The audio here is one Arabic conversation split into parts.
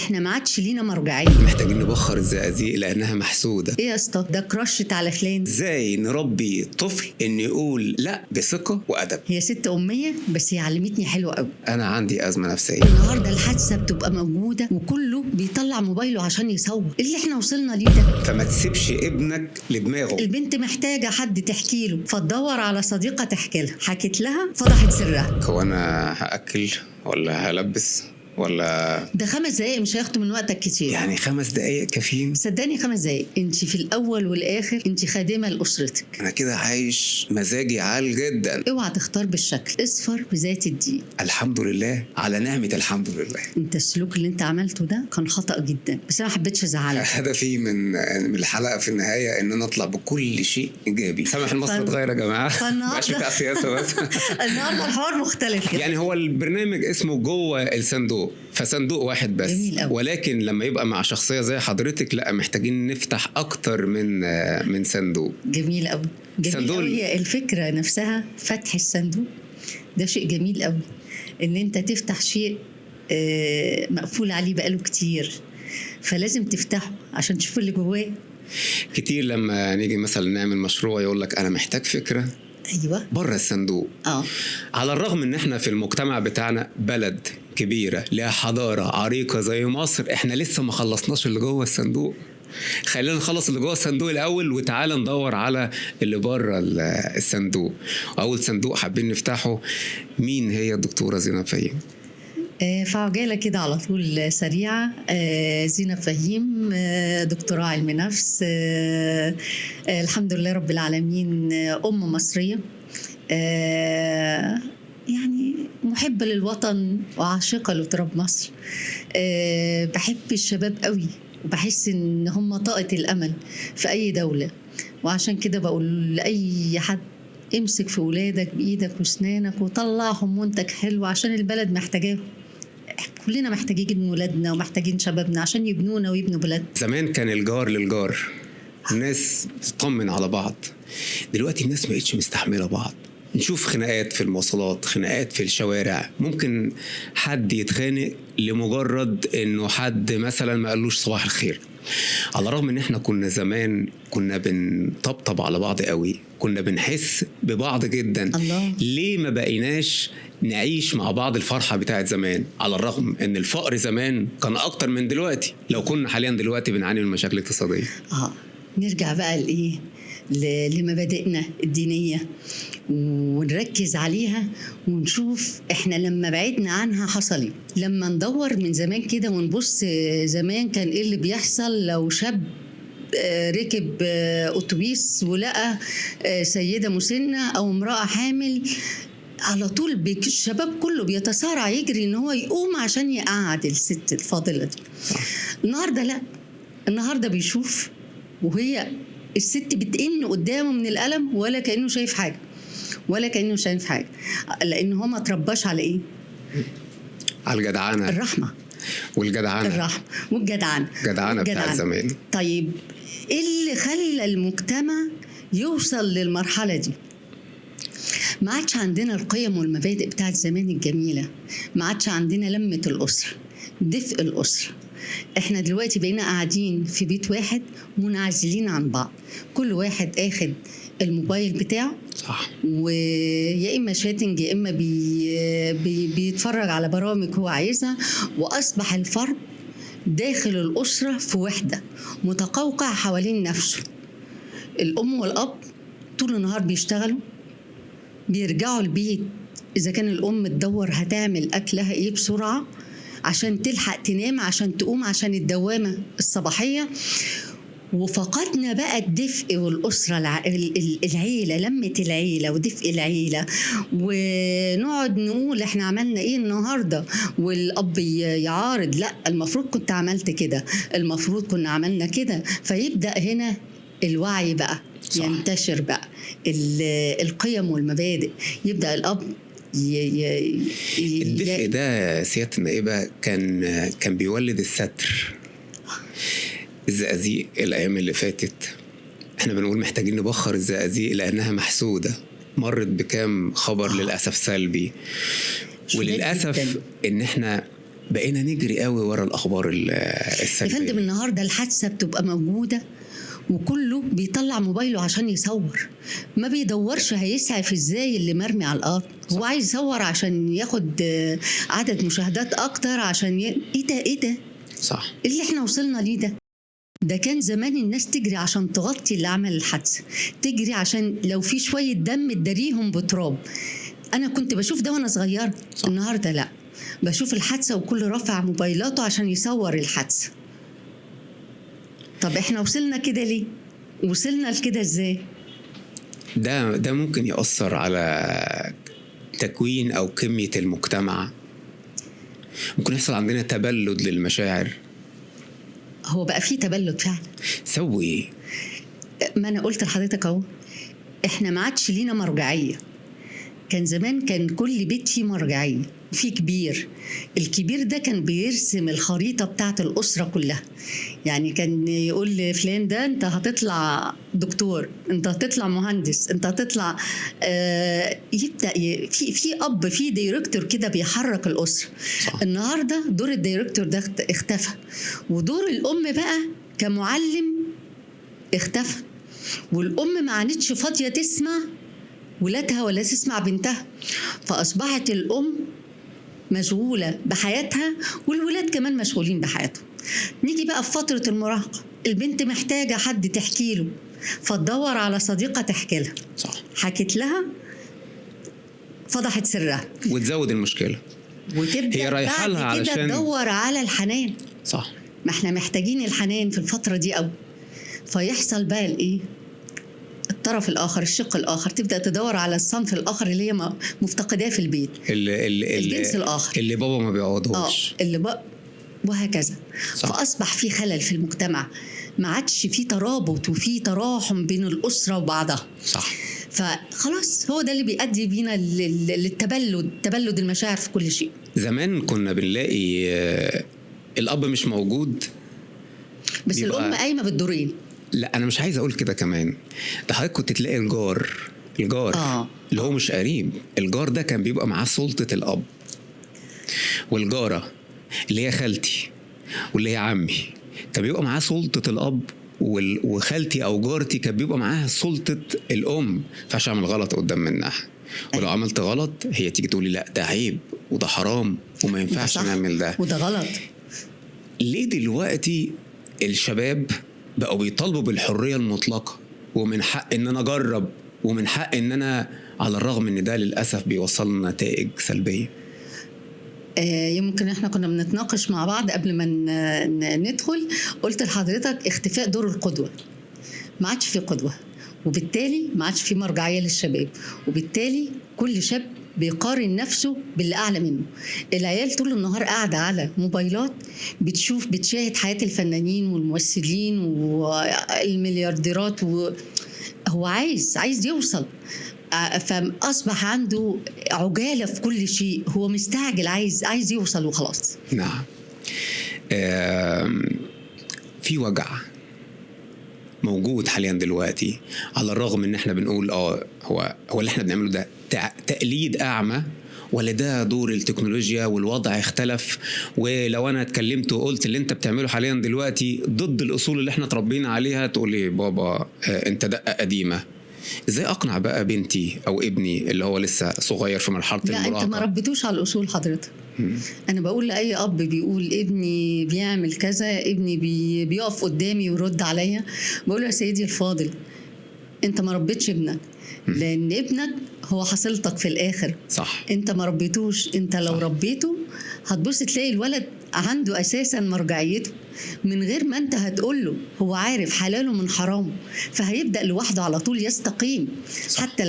احنا ما عادش لينا مرجعيه. محتاجين نبخر الزقازيق لانها محسوده. ايه يا اسطى ده كرشت على فلان؟ ازاي نربي طفل ان يقول لا بثقه وادب؟ هي ست اميه بس هي علمتني حلوه قوي. انا عندي ازمه نفسيه. النهارده الحادثه بتبقى موجوده وكله بيطلع موبايله عشان يصور. إيه اللي احنا وصلنا ليه ده؟ فما تسيبش ابنك لدماغه. البنت محتاجه حد تحكي له، فتدور على صديقه تحكي لها، حكت لها فضحت سرها. هو انا هاكل ولا هلبس ولا؟ ده 5 دقايق مش هياخدوا من وقتك كتير. يعني 5 دقايق كافيين؟ صدقني 5 دقايق. انت في الاول والاخر انت خادمه لاسرتك. انا كده عايش مزاجي عال جدا. اوعى تختار بالشكل، اصفر بذات الدين. الحمد لله على نعمه الحمد لله. انت السلوك اللي انت عملته ده كان خطأ جدا، بس انا ما حبيتش ازعلك. هدفي من الحلقه في النهايه ان انا اطلع بكل شيء ايجابي. سامح المصري اتغير يا جماعه. ماشي بتاع سياسه بس. النهارده الحوار مختلف كده. يعني هو البرنامج اسمه جوه الصندوق، فصندوق واحد بس. ولكن لما يبقى مع شخصيه زي حضرتك لا، محتاجين نفتح اكتر من صندوق. جميل قوي. جميل قوي. هي الفكره نفسها فتح الصندوق ده شيء جميل قوي، ان انت تفتح شيء مقفول عليه بقاله كتير، فلازم تفتحه عشان تشوف اللي جواه. كتير لما نيجي مثلا نعمل مشروع يقول لك انا محتاج فكره ايوه بره الصندوق. على الرغم ان احنا في المجتمع بتاعنا بلد كبيره لها حضاره عريقه زي مصر، احنا لسه ما خلصناش اللي جوه الصندوق. خلينا نخلص اللي جوه الصندوق الاول وتعالى ندور على اللي بره الصندوق. اول صندوق حابين نفتحه مين هي الدكتوره زينب فهيم؟ في عجالة كده على طول سريعة. زينب فهيم دكتوراه علم نفس، الحمد لله رب العالمين، أم مصرية، يعني محبة للوطن وعاشقة لتراب مصر. بحب الشباب قوي وبحس إن هم طاقة الأمل في أي دولة، وعشان كده بقول لأي حد امسك في ولادك بإيدك واسنانك وطلعهم منتج حلو عشان البلد محتاجاه. كلنا محتاجين ولادنا ومحتاجين شبابنا عشان يبنونا ويبنوا بلد. زمان كان الجار للجار، الناس تطمن على بعض. دلوقتي الناس ما بقتش مستحمله بعض. نشوف خناقات في المواصلات، خناقات في الشوارع. ممكن حد يتخانق لمجرد انه حد مثلا ما قالوش صباح الخير. على الرغم ان احنا كنا زمان كنا بنطبطب على بعض قوي، كنا بنحس ببعض جدا. الله. ليه ما بقيناش نعيش مع بعض الفرحة بتاعت زمان؟ على الرغم ان الفقر زمان كان اكتر من دلوقتي، لو كنا حاليا دلوقتي بنعاني من مشاكل اقتصادية. نرجع بقى لإيه؟ لمبادئنا الدينية ونركز عليها ونشوف احنا لما بعدنا عنها حصل ايه. لما ندور من زمان كده ونبص زمان كان ايه اللي بيحصل لو شاب ركب أتوبيس ولقى سيدة مسنة أو امرأة حامل، على طول الشباب كله بيتسارع يجري ان هو يقوم عشان يقعد الست الفاضلة دي. النهاردة لا، النهاردة بيشوف وهي الست بتئن قدامه من الألم ولا كأنه شايف حاجة، ولا كأنه شايف حاجة، لأن هو ما ترباش على إيه؟ على الجدعانة، الرحمة والجدعانة، الرحمة والجدعانة، الجدعانة بتاع زمان. طيب إيه اللي خلى المجتمع يوصل للمرحلة دي؟ ما عادش عندنا القيم والمبادئ بتاعت زمان الجميلة، ما عادش عندنا لمة الأسرة، دفء الأسرة. احنا دلوقتي بقينا قاعدين في بيت واحد منعزلين عن بعض، كل واحد اخد الموبايل بتاعه، صح، ويا اما شاتنج يا اما بيتفرج على برامج هو عايزها، واصبح الفرد داخل الأسرة في وحدة متقوقع حوالين نفسه. الأم والأب طول النهار بيشتغلوا، بيرجعوا البيت إذا كان الأم تدور هتعمل أكلها إيه بسرعة عشان تلحق تنام عشان تقوم عشان الدوامة الصباحية. وفقدنا بقى الدفء والأسرة، العيلة، لمة العيلة ودفء العيلة، ونقعد نقول احنا عملنا ايه النهاردة والأب يعارض، لا المفروض كنت عملت كده، المفروض كنا عملنا كده. فيبدأ هنا الوعي بقى صح. ينتشر بقى القيم والمبادئ، يبدأ الأب الدفء ده سيادة النائبة كان بيولد الستر. الزقازيق الأيام اللي فاتت احنا بنقول محتاجين نبخر الزقازيق لأنها محسودة، مرت بكام خبر للأسف سلبي. وللأسف إن احنا بقينا نجري قوي ورا الاخبار يا السلبيه. فندم النهارده الحادثه بتبقى موجوده وكله بيطلع موبايله عشان يصور، ما بيدورش هيسعف ازاي اللي مرمي على الارض. هو عايز يصور عشان ياخد عدد مشاهدات اكتر، عشان ايه ده ايه ده صح. اللي احنا وصلنا ليه ده كان زمان الناس تجري عشان تغطي اللي عمل الحادثه، تجري عشان لو في شويه دم تداريهم بتراب. انا كنت بشوف ده وانا صغيره. النهارده لا، بشوف الحادثه وكل رافع موبايلاته عشان يصور الحادثه. طب احنا وصلنا كده ليه؟ وصلنا لكده ازاي؟ ده ممكن يأثر على تكوين او كميه المجتمع. ممكن يحصل عندنا تبلد للمشاعر. هو بقى فيه تبلد فعلا. سوي ايه؟ ما انا قلت لحضرتك اهو، احنا ما عادش لينا مرجعيه. كان زمان كان كل بيت فيه مرجعيه، في كبير. الكبير ده كان بيرسم الخريطه بتاعت الاسره كلها. يعني كان يقول لفلان ده انت هتطلع دكتور، انت هتطلع مهندس، انت هتطلع يبدا في اب، في دايركتور كده بيحرك الاسره. صح. النهارده دور الدايركتور ده اختفى، ودور الام بقى كمعلم اختفى، والام ما عادتش فاضيه تسمع ولادها ولا تسمع بنتها، فاصبحت الام مشغوله بحياتها والولاد كمان مشغولين بحياتهم. نيجي بقى في فتره المراهقه، البنت محتاجه حد تحكي له، فتدور على صديقه تحكي لها. صح. حكت لها فضحت سرها وتزود المشكله، وتبدا هي رايحه لها بعد كده علشان تدور على الحنان. صح. ما احنا محتاجين الحنان في الفتره دي قوي. فيحصل بقى الايه، الطرف الاخر، الشق الاخر، تبدا تدور على الصنف الاخر اللي هي مفتقداه في البيت، الجنس الاخر اللي بابا ما بيقعدوش. اللي بقى وهكذا. صح. فاصبح في خلل في المجتمع، ما عادش في ترابط وفي تراحم بين الاسره وبعضها. صح. فخلاص هو ده اللي بيؤدي بينا تبلد المشاعر في كل شيء. زمان كنا بنلاقي الاب مش موجود بس الام قايمه بالدورين. لا انا مش عايز اقول كده كمان، ده حضرتك كنت تلاقي الجار اللي هو مش قريب، الجار ده كان بيبقى معاه سلطة الاب، والجارة اللي هي خالتي واللي هي عمي كان بيبقى معاه سلطة الاب، وخالتي او جارتي كان بيبقى معاها سلطة الام. فعش اعمل غلط قدام منها، ولو عملت غلط هي تيجي تقولي لا ده عيب وده حرام وما ينفعش نعمل ده وده غلط. ليه دلوقتي الشباب بقوا بيطالبوا بالحرية المطلقة، ومن حق ان انا اجرب، ومن حق ان انا، على الرغم ان ده للأسف بيوصلنا نتائج سلبية؟ يمكن احنا كنا بنتناقش مع بعض قبل ما ندخل، قلت لحضرتك اختفاء دور القدوة. ما عادش في قدوة، وبالتالي ما عادش في مرجعية للشباب، وبالتالي كل شاب بيقارن نفسه باللي أعلى منه. العيال طول النهار قاعدة على موبايلات، بتشاهد حياة الفنانين والممثلين والمليارديرات، هو عايز يوصل، فأصبح عنده عجالة في كل شيء، هو مستعجل، عايز يوصل وخلاص. نعم. في وجع موجود حاليا دلوقتي، على الرغم ان احنا بنقول هو اللي احنا بنعمله ده تقليد اعمى، ولا ده دور التكنولوجيا والوضع اختلف. ولو انا اتكلمت وقلت اللي انت بتعمله حاليا دلوقتي ضد الاصول اللي احنا تربينا عليها، تقول لي بابا انت دقة قديمة. ازاي اقنع بقى بنتي او ابني اللي هو لسه صغير في مرحلة المراهقة؟ لا انت ما ربيتوش على الاصول حضرتك. انا بقول لاي اب بيقول ابني بيعمل كذا، ابني بيقف قدامي ويرد عليا، بقول له يا سيدي الفاضل انت ما ربيتش ابنك، لان ابنك هو حصيلتك في الاخر. صح. انت ما ربيتوش، انت لو ربيته هتبص تلاقي الولد عنده اساسا مرجعيته من غير ما انت هتقول له، هو عارف حلاله من حرامه، فهيبدا لوحده على طول يستقيم. صح. حتى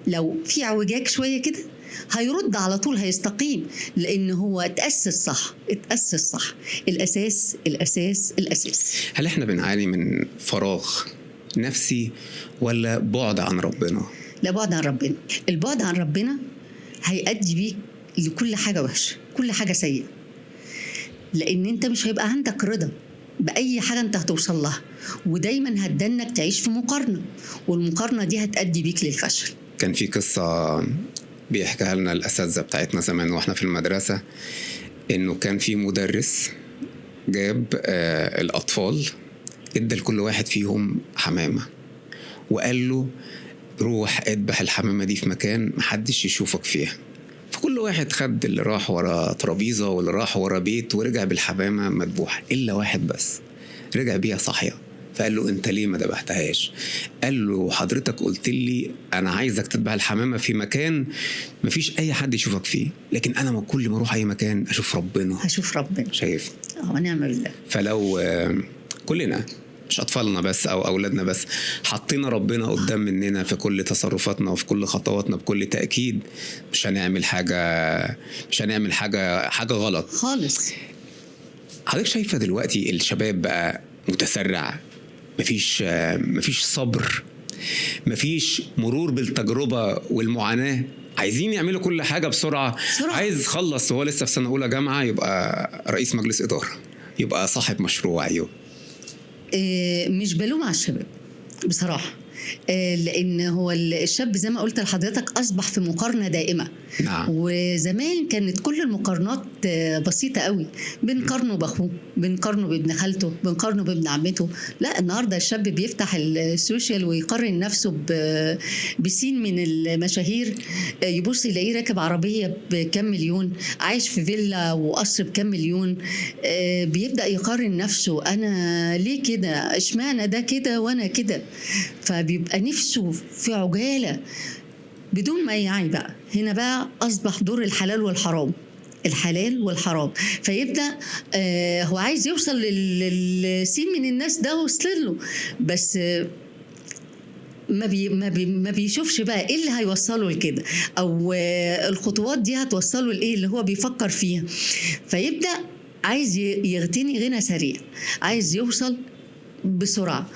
لو في اعوجاج شويه كده هيرد على طول، هيستقيم، لان هو اتاسس صح. الاساس الاساس الاساس. هل احنا بنعاني من فراغ نفسي ولا بعد عن ربنا؟ لا، بعد عن ربنا. البعد عن ربنا هيؤدي بيك لكل حاجه وحشه، كل حاجه سيئه، لان انت مش هيبقى عندك رضا باي حاجه انت هتوصل لها، ودايما هتدنك تعيش في مقارنه، والمقارنه دي هتؤدي بيك للفشل. كان في قصه بيحكيها لنا الاساتذه بتاعتنا زمان واحنا في المدرسه، انه كان في مدرس جاب الاطفال، ادى لكل واحد فيهم حمامة وقال له روح اذبح الحمامة دي في مكان محدش يشوفك فيها. فكل واحد خد اللي راح ورا ترابيزة واللي راح ورا بيت ورجع بالحمامة مذبوحة، إلا واحد بس رجع بيها صاحية. فقال له انت ليه ما ذبحتهاش؟ قال له حضرتك قلت لي انا عايزك تذبح الحمامة في مكان مفيش اي حد يشوفك فيه، لكن انا كل ما اروح اي مكان اشوف ربنا، هشوف ربنا شايف. ونعم بالله. فلو كلنا مش أطفالنا بس أو أولادنا بس حطينا ربنا قدام مننا في كل تصرفاتنا وفي كل خطواتنا، بكل تأكيد مش هنعمل حاجة غلط خالص. حضرتك شايفة دلوقتي الشباب بقى متسرع، مفيش صبر، مفيش مرور بالتجربة والمعاناة، عايزين يعملوا كل حاجة بسرعة. عايز يخلص وهو لسه في سنة أولى جامعة يبقى رئيس مجلس إدارة، يبقى صاحب مشروع. مش بلوم على الشباب بصراحة، لأن هو الشاب زي ما قلت لحضرتك أصبح في مقارنة دائمة. نعم. وزمان كانت كل المقارنات بسيطة قوي، بنقارنه بأخوه، بنقارنه بابن خالته، بنقارنه بابن عمته. لا، النهاردة الشاب بيفتح السوشيال ويقارن نفسه بسين من المشاهير، يبص يلاقيه راكب عربية بكم مليون، عايش في فيلا وقصر بكم مليون، بيبدأ يقارن نفسه، أنا ليه كده؟ اشمعنى ده كده وأنا كده؟ فبيبقى نفسه في عجالة بدون ما يعي. بقى هنا بقى أصبح دور الحلال والحرام. فيبدأ هو عايز يوصل للسين من الناس ده، وصل له، بس ما بيشوفش بقى ايه اللي هيوصله لكده، او الخطوات دي هتوصله لايه اللي هو بيفكر فيها. فيبدأ عايز يغتني غنى سريع، عايز يوصل بسرعة،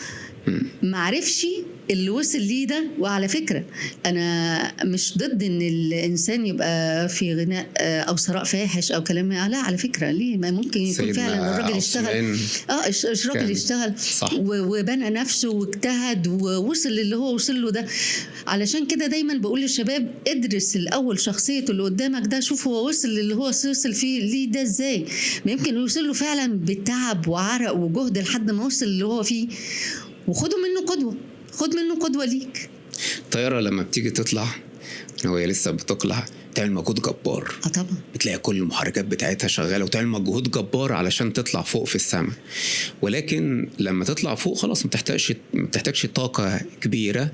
معرفش اللي وصل ليه ده. وعلى فكرة أنا مش ضد إن الإنسان يبقى في غناء أو ثراء فاحش أو كلام، لا على فكرة، ليه؟ ما ممكن يكون فعلا الراجل اشتغل، الراجل اشتغل وبنى نفسه واجتهد ووصل للي هو وصل له ده. علشان كده دايما بقول للشباب ادرس الأول شخصيته اللي قدامك ده، شوف هو وصل للي هو وصل فيه ليه ده ازاي. ما يمكن يوصل له فعلا بالتعب وعرق وجهد لحد ما وصل اللي هو فيه، وخدوا منه قدوة، خد منه قدوة ليك. الطيارة لما بتيجي تطلع وهي لسه بتقلع تعمل مجهود جبار. طبعا بتلاقي كل المحركات بتاعتها شغالة وتعمل مجهود جبار علشان تطلع فوق في السماء، ولكن لما تطلع فوق خلاص ما بتحتاجش طاقة كبيرة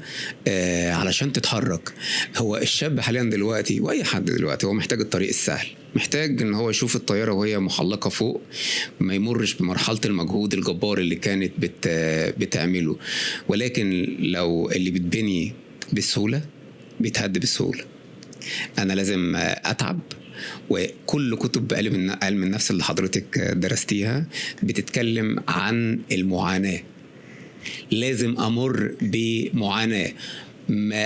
علشان تتحرك. هو الشاب حاليا دلوقتي وأي حد دلوقتي هو محتاج الطريق السهل، محتاج ان هو يشوف الطيارة وهي محلقة فوق، ما يمرش بمرحلة المجهود الجبار اللي كانت بتعمله. ولكن لو اللي بتبني بسهولة بيتهد بسهولة. أنا لازم أتعب، وكل كتب علم النفس اللي حضرتك درستيها بتتكلم عن المعاناة، لازم أمر بمعاناة.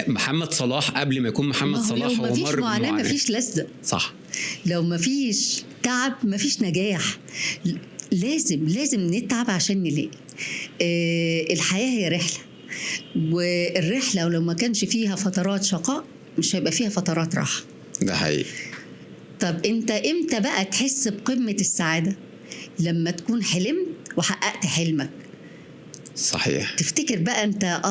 محمد صلاح قبل ما يكون محمد صلاح هو مر بمعاناة. مفيش لذة، صح. لو مفيش تعب مفيش نجاح. لازم نتعب عشان نلاقي. الحياة هي رحلة، والرحلة ولو ما كانش فيها فترات شقاء مش هيبقى فيها فترات راحة. ده حقيقي. طب انت امتى بقى تحس بقمة السعادة؟ لما تكون حلمت وحققت حلمك. صحيح. تفتكر بقى انت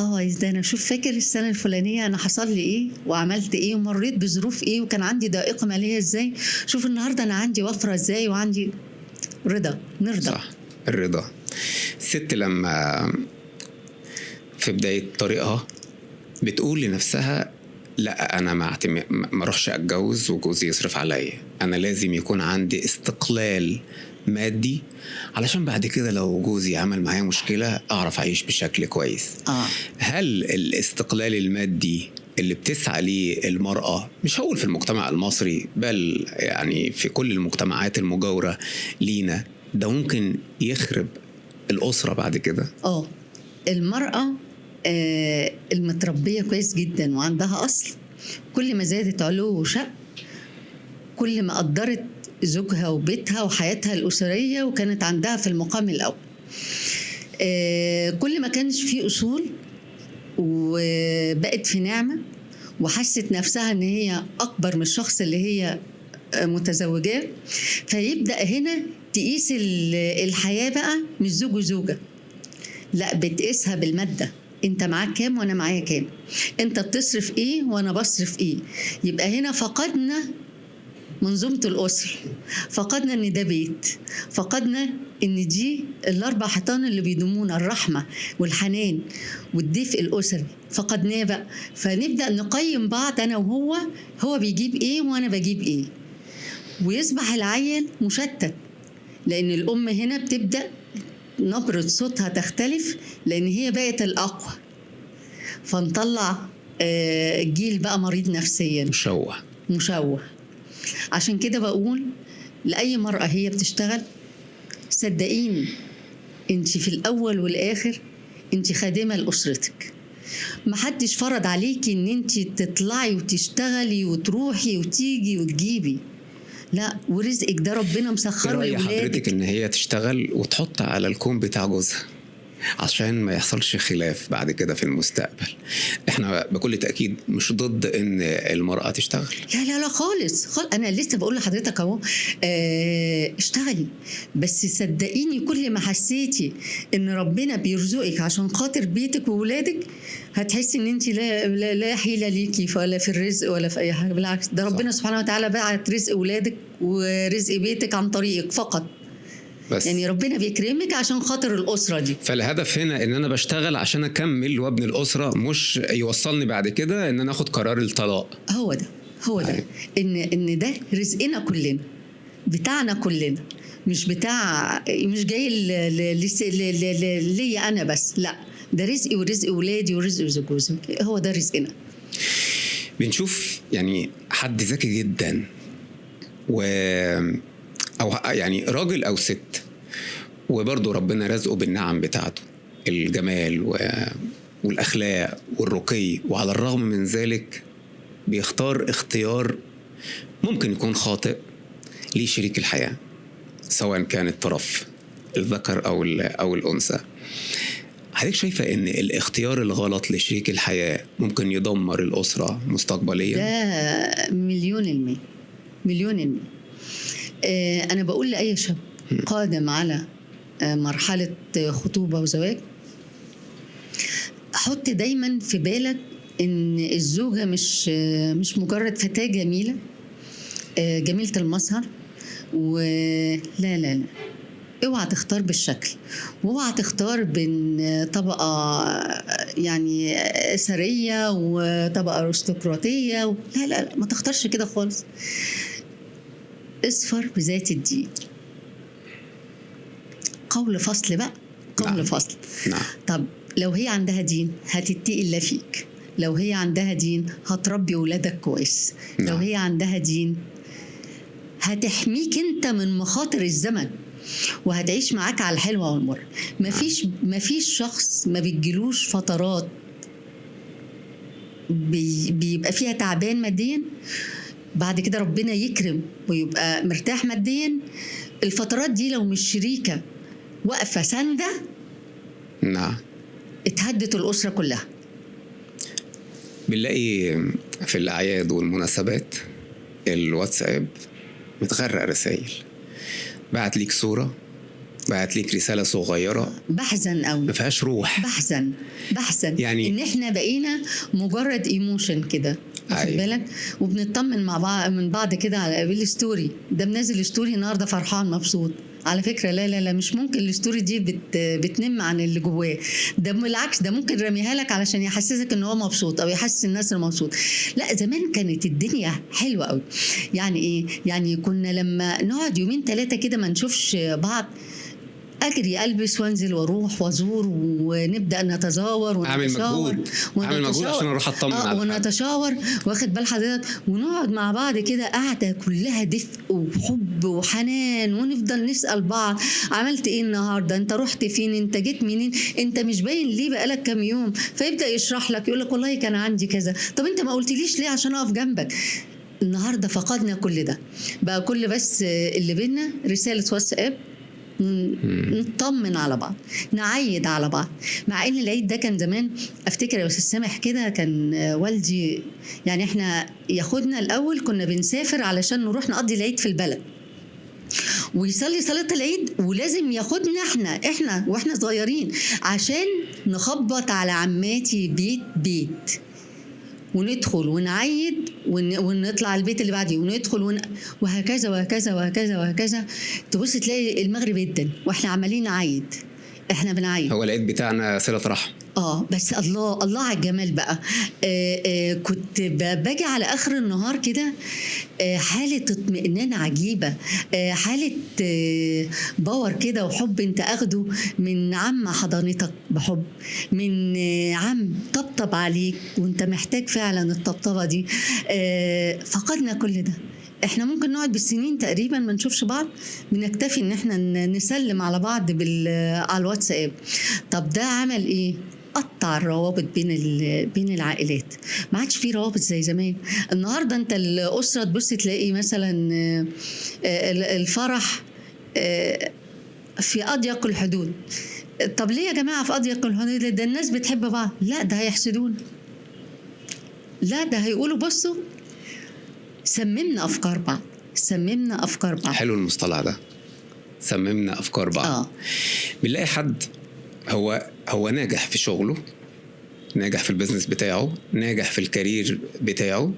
ده انا شوف فاكر السنة الفلانية انا حصل لي ايه وعملت ايه ومريت بظروف ايه وكان عندي ضائقة مالية ازاي، شوف النهاردة انا عندي وفرة ازاي وعندي رضا. نرضى. صح، الرضا. الست لما في بداية طريقها بتقول لنفسها لا أنا ما أروحش أتجوز وجوزي يصرف عليا، أنا لازم يكون عندي استقلال مادي علشان بعد كده لو جوزي عمل معايا مشكلة أعرف أعيش بشكل كويس. هل الاستقلال المادي اللي بتسعى ليه المرأة، مش هقول في المجتمع المصري بل يعني في كل المجتمعات المجاورة لينا، ده ممكن يخرب الأسرة بعد كده؟ المرأة المتربية كويس جدا وعندها أصل، كل ما زادت علو وشأن كل ما قدرت زوجها وبيتها وحياتها الأسرية وكانت عندها في المقام الأول. كل ما كانش في أصول وبقت في نعمة وحست نفسها ان هي اكبر من الشخص اللي هي متزوجات، فيبدأ هنا تقيس الحياة بقى مش زوج وزوجة، لا بتقيسها بالمادة. انت معاك كام وانا معايا كام، انت بتصرف ايه وانا بصرف ايه. يبقى هنا فقدنا منظومة الأسرة، فقدنا ان ده بيت، فقدنا ان دي الاربع حيطان اللي بيضمونا الرحمة والحنان والدفء الأسري، فقدناه بقى. فنبدأ نقيم بعض انا وهو، هو بيجيب ايه وانا بجيب ايه، ويصبح العيل مشتت. لان الام هنا بتبدأ نبرة صوتها تختلف لان هي بقت الأقوى، فنطلع جيل بقى مريض نفسيا مشوه. عشان كده بقول لأي مرأة هي بتشتغل، صدقيني انت في الأول والآخر انت خادمة لأسرتك. محدش فرض عليكي ان انت تطلعي وتشتغلي وتروحي وتيجي وتجيبي، لا، ورزقك ده ربنا مسخره لأولادك. لأولادك. حضرتك ان هي تشتغل وتحط على الكون بتاع جوزها عشان ما يحصلش خلاف بعد كده في المستقبل. احنا بكل تأكيد مش ضد ان المرأة تشتغل، لا لا لا خالص. انا لسه بقول لحضرتك اهو، اشتغلي، بس صدقيني كل ما حسيتي ان ربنا بيرزقك عشان خاطر بيتك وولادك، هتحسي ان انت لا حيلة ليكي ولا في الرزق ولا في اي حاجة. بالعكس، ده ربنا سبحانه وتعالى بعت رزق ولادك ورزق بيتك عن طريقك فقط. بس يعني ربنا بيكرمك عشان خاطر الأسرة دي. فالهدف هنا ان انا بشتغل عشان اكمل وابني الأسرة، مش يوصلني بعد كده ان انا اخد قرار الطلاق. هو ده ان ده رزقنا كلنا، بتاعنا كلنا، مش جاي ليا انا بس، لا، ده رزقي ورزق ولادي ورزق جوزي، هو ده رزقنا. بنشوف يعني حد ذكي جدا او يعني راجل او ست، وبرضه ربنا رزقه بالنعم بتاعته، الجمال والاخلاق والرقي، وعلى الرغم من ذلك بيختار اختيار ممكن يكون خاطئ لشريك الحياة، سواء كان الطرف الذكر او الانثى. حضرتك شايفة ان الاختيار الغلط لشريك الحياة ممكن يدمر الأسرة مستقبليا؟ ده مليون المية. انا بقول لأي شاب قادم على مرحلة خطوبة وزواج، حط دايما في بالك ان الزوجة مش مجرد فتاة جميلة، جميلة المظهر، ولا لا لا، اوعى تختار بالشكل، واوعى تختار بين طبقة يعني ثرية وطبقة أرستقراطية، لا لا، ما تختارش كده خالص. اصفر بذات الدين. قول فصل بقى، قول فصل. نعم. طب لو هي عندها دين هتتقي الله فيك، لو هي عندها دين هتربي ولادك كويس، نعم. لو هي عندها دين هتحميك انت من مخاطر الزمن، وهتعيش معاك على الحلوة والمر. مفيش شخص ما بيجيلوش فترات بيبقى فيها تعبان ماديا، بعد كده ربنا يكرم ويبقى مرتاح ماديا. الفترات دي لو مش شريكة واقفة سندة، نعم، اتهدت الأسرة كلها. بنلاقي في الأعياد والمناسبات الواتساب متغرق رسائل، بعت ليك صورة، بعت ليك رسالة صغيرة، بحزن قوي، ما فيهاش روح. بحزن يعني ان احنا بقينا مجرد ايموشن كده، واخد بالك، وبنطمن مع بعض من بعض كده على الستوري. ده منزل ستوري النهارده فرحان مبسوط، على فكرة لا لا لا، مش ممكن الستوري دي بتنم عن اللي جواه. ده بالعكس، ده ممكن رميها لك علشان يحسسك ان هو مبسوط او يحسس الناس انه مبسوط. لا، زمان كانت الدنيا حلوة قوي. يعني ايه؟ يعني كنا لما نقعد يومين 3 كده ما نشوفش بعض، اجري البس وانزل واروح وازور ونبدا نتزاور ونتشاور، اعمل مجهود عشان اروح اطمن على ونتشاور، واخد بال حضرتك، ونقعد مع بعض كده قاعده كلها دفء وحب وحنان، ونفضل نسال بعض عملت ايه النهارده، انت رحت فين، انت جيت منين، انت مش باين ليه بقالك كام يوم، فيبدا يشرح لك، يقول لك والله كان عندي كذا، طب انت ما قلتليش ليه عشان اقف جنبك. النهارده فقدنا كل ده، بقى كل بس اللي بينا رساله واتساب، نطمن على بعض، نعيد على بعض. مع ان العيد ده كان زمان، افتكر يا استاذ سامح كده، كان والدي يعني احنا ياخدنا الاول، كنا بنسافر علشان نروح نقضي العيد في البلد، ويصلي صلاة العيد، ولازم ياخدنا احنا واحنا صغيرين عشان نخبط على عماتي بيت بيت، وندخل ونعيد ونطلع البيت اللي بعديه وندخل وهكذا وهكذا وهكذا وهكذا. تبص تلاقي المغرب جدا واحنا عمالين نعيد، احنا بنعيد. هو العيد بتاعنا صلة رحم. بس الله على الجمال بقى. كنت باجي على اخر النهار كده، حالة اطمئنان عجيبة، حالة باور كده وحب انت اخده من عم حضانتك بحب، من عم طبطب عليك وانت محتاج فعلا الطبطبة دي. فقدنا كل ده. احنا ممكن نقعد بالسنين تقريبا ما نشوفش بعض، بنكتفي ان احنا نسلم على بعض على الواتساب. طب ده عمل ايه؟ قطع الروابط بين العائلات، ما عادش في روابط زي زمان. النهارده انت الاسره تبص تلاقي مثلا الفرح في اضيق الحدود. طب ليه يا جماعه في اضيق الحدود؟ ده الناس بتحب بعض. لا، ده هيحسدون، لا ده هيقولوا بصوا سممنا افكار بعض، سممنا افكار بعض. حلو المصطلح ده، سممنا افكار بعض. بنلاقي حد هو ناجح في شغله، ناجح في البيزنس بتاعه، ناجح في الكارير بتاعه،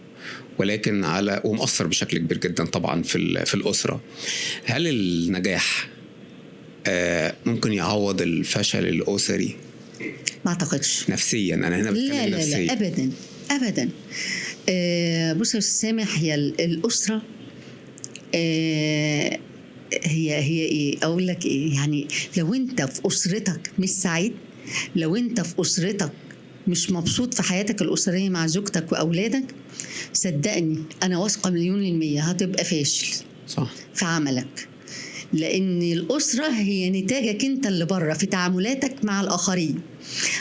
ولكن ومؤثر بشكل كبير جدا طبعا في الأسرة. هل النجاح ممكن يعوض الفشل الأسري؟ ما أعتقدش. نفسيا أنا هنا بتكلم نفسيا. لا أبدا أبدا. بص يا أستاذ سامح، هي الأسرة هي ايه اقول لك ايه، يعني لو انت في اسرتك مش سعيد، لو انت في اسرتك مش مبسوط في حياتك الاسريه مع زوجتك واولادك، صدقني انا واثقه 100% هتبقى فاشل صح في عملك. لان الاسره هي نتاجك انت اللي بره في تعاملاتك مع الاخرين.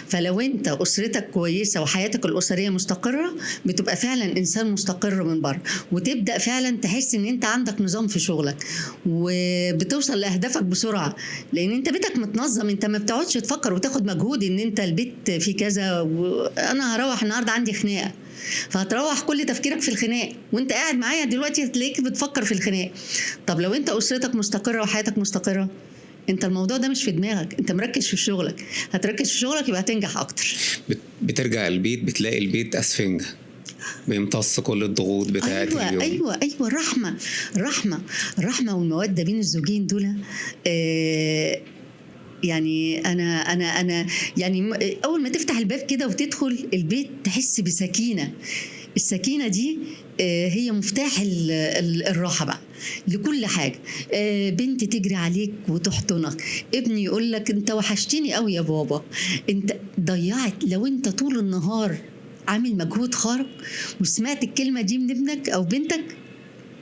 فلو انت اسرتك كويسه وحياتك الاسريه مستقره، بتبقى فعلا انسان مستقر من بره، وتبدا فعلا تحس ان انت عندك نظام في شغلك وبتوصل لاهدافك بسرعه، لان انت بيتك متنظم. انت ما بتقعدش تفكر وتاخد مجهود ان انت البيت فيه كذا وانا هروح النهارده عندي خناقه، فهتروح كل تفكيرك في الخناق، وانت قاعد معايا دلوقتي هتلاقيك بتفكر في الخناق. طب لو انت اسرتك مستقره وحياتك مستقره، انت الموضوع ده مش في دماغك، انت مركز في شغلك، هتركز في شغلك يبقى هتنجح اكتر. بترجع البيت بتلاقي البيت اسفنجة بيمتص كل الضغوط بتاعت اليوم. ايوه الرحمه والموده بين الزوجين دول. يعني انا يعني اول ما تفتح الباب كده وتدخل البيت تحس بسكينه. السكينه دي هي مفتاح الراحه بقى لكل حاجه. بنت تجري عليك وتحضنك، ابني يقول لك انت وحشتني قوي يا بابا. انت ضيعت، لو انت طول النهار عامل مجهود خارق وسمعت الكلمه دي من ابنك او بنتك،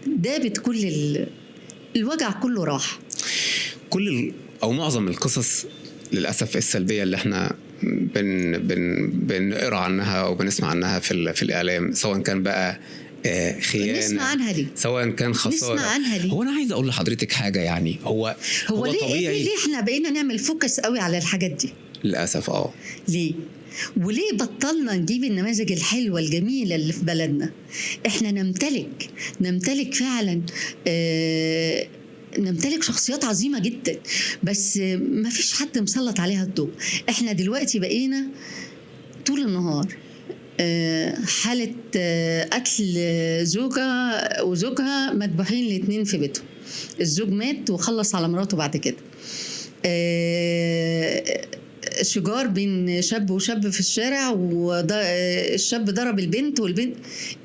دابت كل الوجع كله راح. او معظم القصص للاسف السلبيه اللي احنا بنقرا عنها او بنسمع عنها في الاعلام، سواء كان بقى خيانه، نسمع عنها ليه؟ سواء كان خساره، نسمع عنها ليه؟ هو انا عايز اقول لحضرتك حاجه، يعني هو ليه طبيعي. ليه احنا بقينا نعمل فوكس قوي على الحاجات دي للاسف؟ ليه؟ وليه بطلنا نجيب النماذج الحلوة الجميلة اللي في بلدنا؟ احنا نمتلك فعلا نمتلك شخصيات عظيمة جدا، بس ما فيش حد مسلط عليها الضوء. احنا دلوقتي بقينا طول النهار حالة قتل زوجة وزوجها مذبوحين الاتنين في بيتهم، الزوج مات وخلص على مراته بعد كده، شجار بين شاب وشاب في الشارع، والشاب ضرب البنت والبنت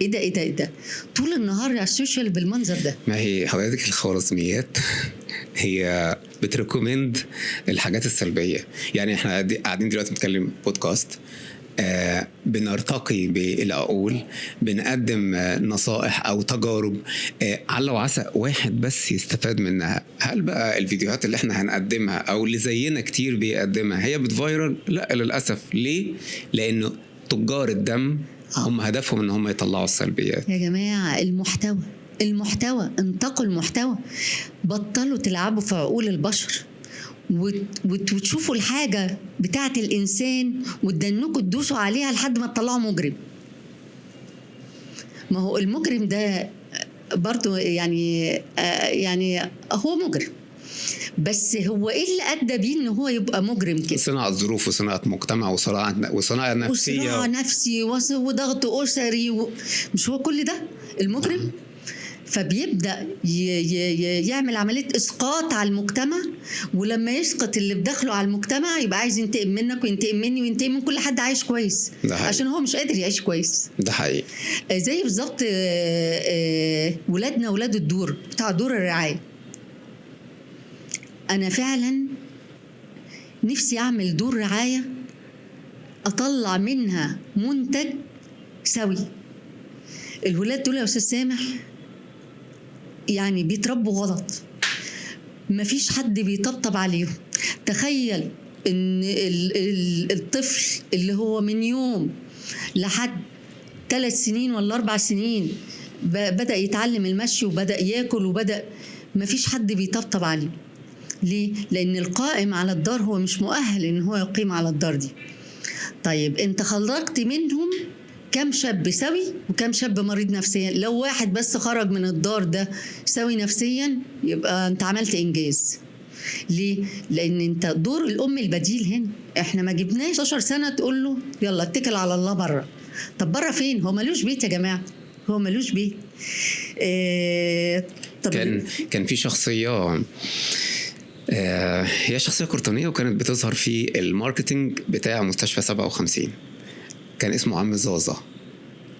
ايه ده طول النهار على السوشيال بالمنظر ده. ما هي حضرتك الخوارزميات هي بتريكومند الحاجات السلبية. يعني احنا قاعدين دلوقتي نتكلم بودكاست، بنرتقي بالعقول، بنقدم نصائح او تجارب، على وعسى واحد بس يستفاد منها. هل بقى الفيديوهات اللي احنا هنقدمها او اللي زينا كتير بيقدمها هي بتفايرل؟ لا للاسف. ليه؟ لانه تجار الدم هم هدفهم ان هم يطلعوا السلبيات. يا جماعة المحتوى انتقوا المحتوى، بطلوا تلعبوا في عقول البشر، وتشوفوا الحاجة بتاعت الإنسان وتدنكوا تدوسوا عليها لحد ما تطلعوا مجرم. ما هو المجرم ده برضو يعني هو مجرم، بس هو ايه اللي ادى بيه ان هو يبقى مجرم كده؟ صناعة ظروف وصناعة مجتمع وصناعة نفسية وصراع نفسي وضغط اسري مش هو كل ده المجرم؟ فبيبدا يعمل عمليه اسقاط على المجتمع، ولما يسقط اللي بداخله على المجتمع يبقى عايز ينتقم منك وينتقم مني وينتقم من كل حد عايش كويس، عشان هو مش قادر يعيش كويس. ده حقيقي. زي بالظبط ولادنا ولاد الدور بتاع دور الرعايه. انا فعلا نفسي اعمل دور رعايه اطلع منها منتج سوي. الولاد دول يا استاذ سامح يعني بيتربوا غلط، مفيش حد بيطبطب عليهم. تخيل ان الطفل اللي هو من يوم لحد 3 سنين ولا 4 سنين بدأ يتعلم المشي وبدأ ياكل وبدأ، مفيش حد بيطبطب عليه. ليه؟ لأن القائم على الدار هو مش مؤهل إن هو يقيم على الدار دي. طيب أنت خلقت منهم كم شاب سوي وكم شاب مريض نفسيا؟ لو واحد بس خرج من الدار ده سوي نفسيا يبقى أنت عملت إنجاز. ليه؟ لأن أنت دور الأم البديل هنا. إحنا ما جبناش 10 سنة تقول له يلا اتكل على الله بره. طب بره فين؟ هو ملوش بيت يا جماعة، هو ملوش بيت. طب كان في شخصية هي شخصية كرتونية وكانت بتظهر في الماركتينج بتاع مستشفى 57، كان اسمه عم زازا.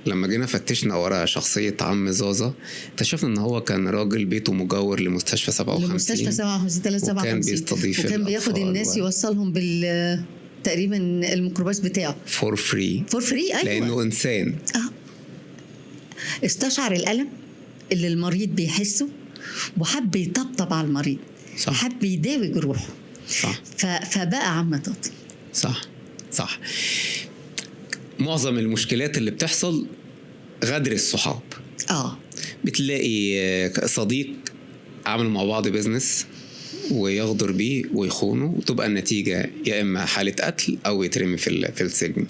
لما جينا فتشنا ورا شخصية عم زازا اكتشفنا ان هو كان راجل بيته مجاور لمستشفى 57 وكان بيستضيف وكان بياخد الناس يوصلهم تقريبا الميكروباص بتاعه فور فري. أيوة. لانه انسان استشعر الألم اللي المريض بيحسه وحب يطبطب على المريض. صح. حب يداوي جروحه. صح. فبقى عم طاطي. صح. معظم المشكلات اللي بتحصل غدر الصحاب. بتلاقي صديق عملوا مع بعض بيزنس ويغدر بيه ويخونه وتبقى النتيجة يا إما حالة قتل أو يترمي في السجن.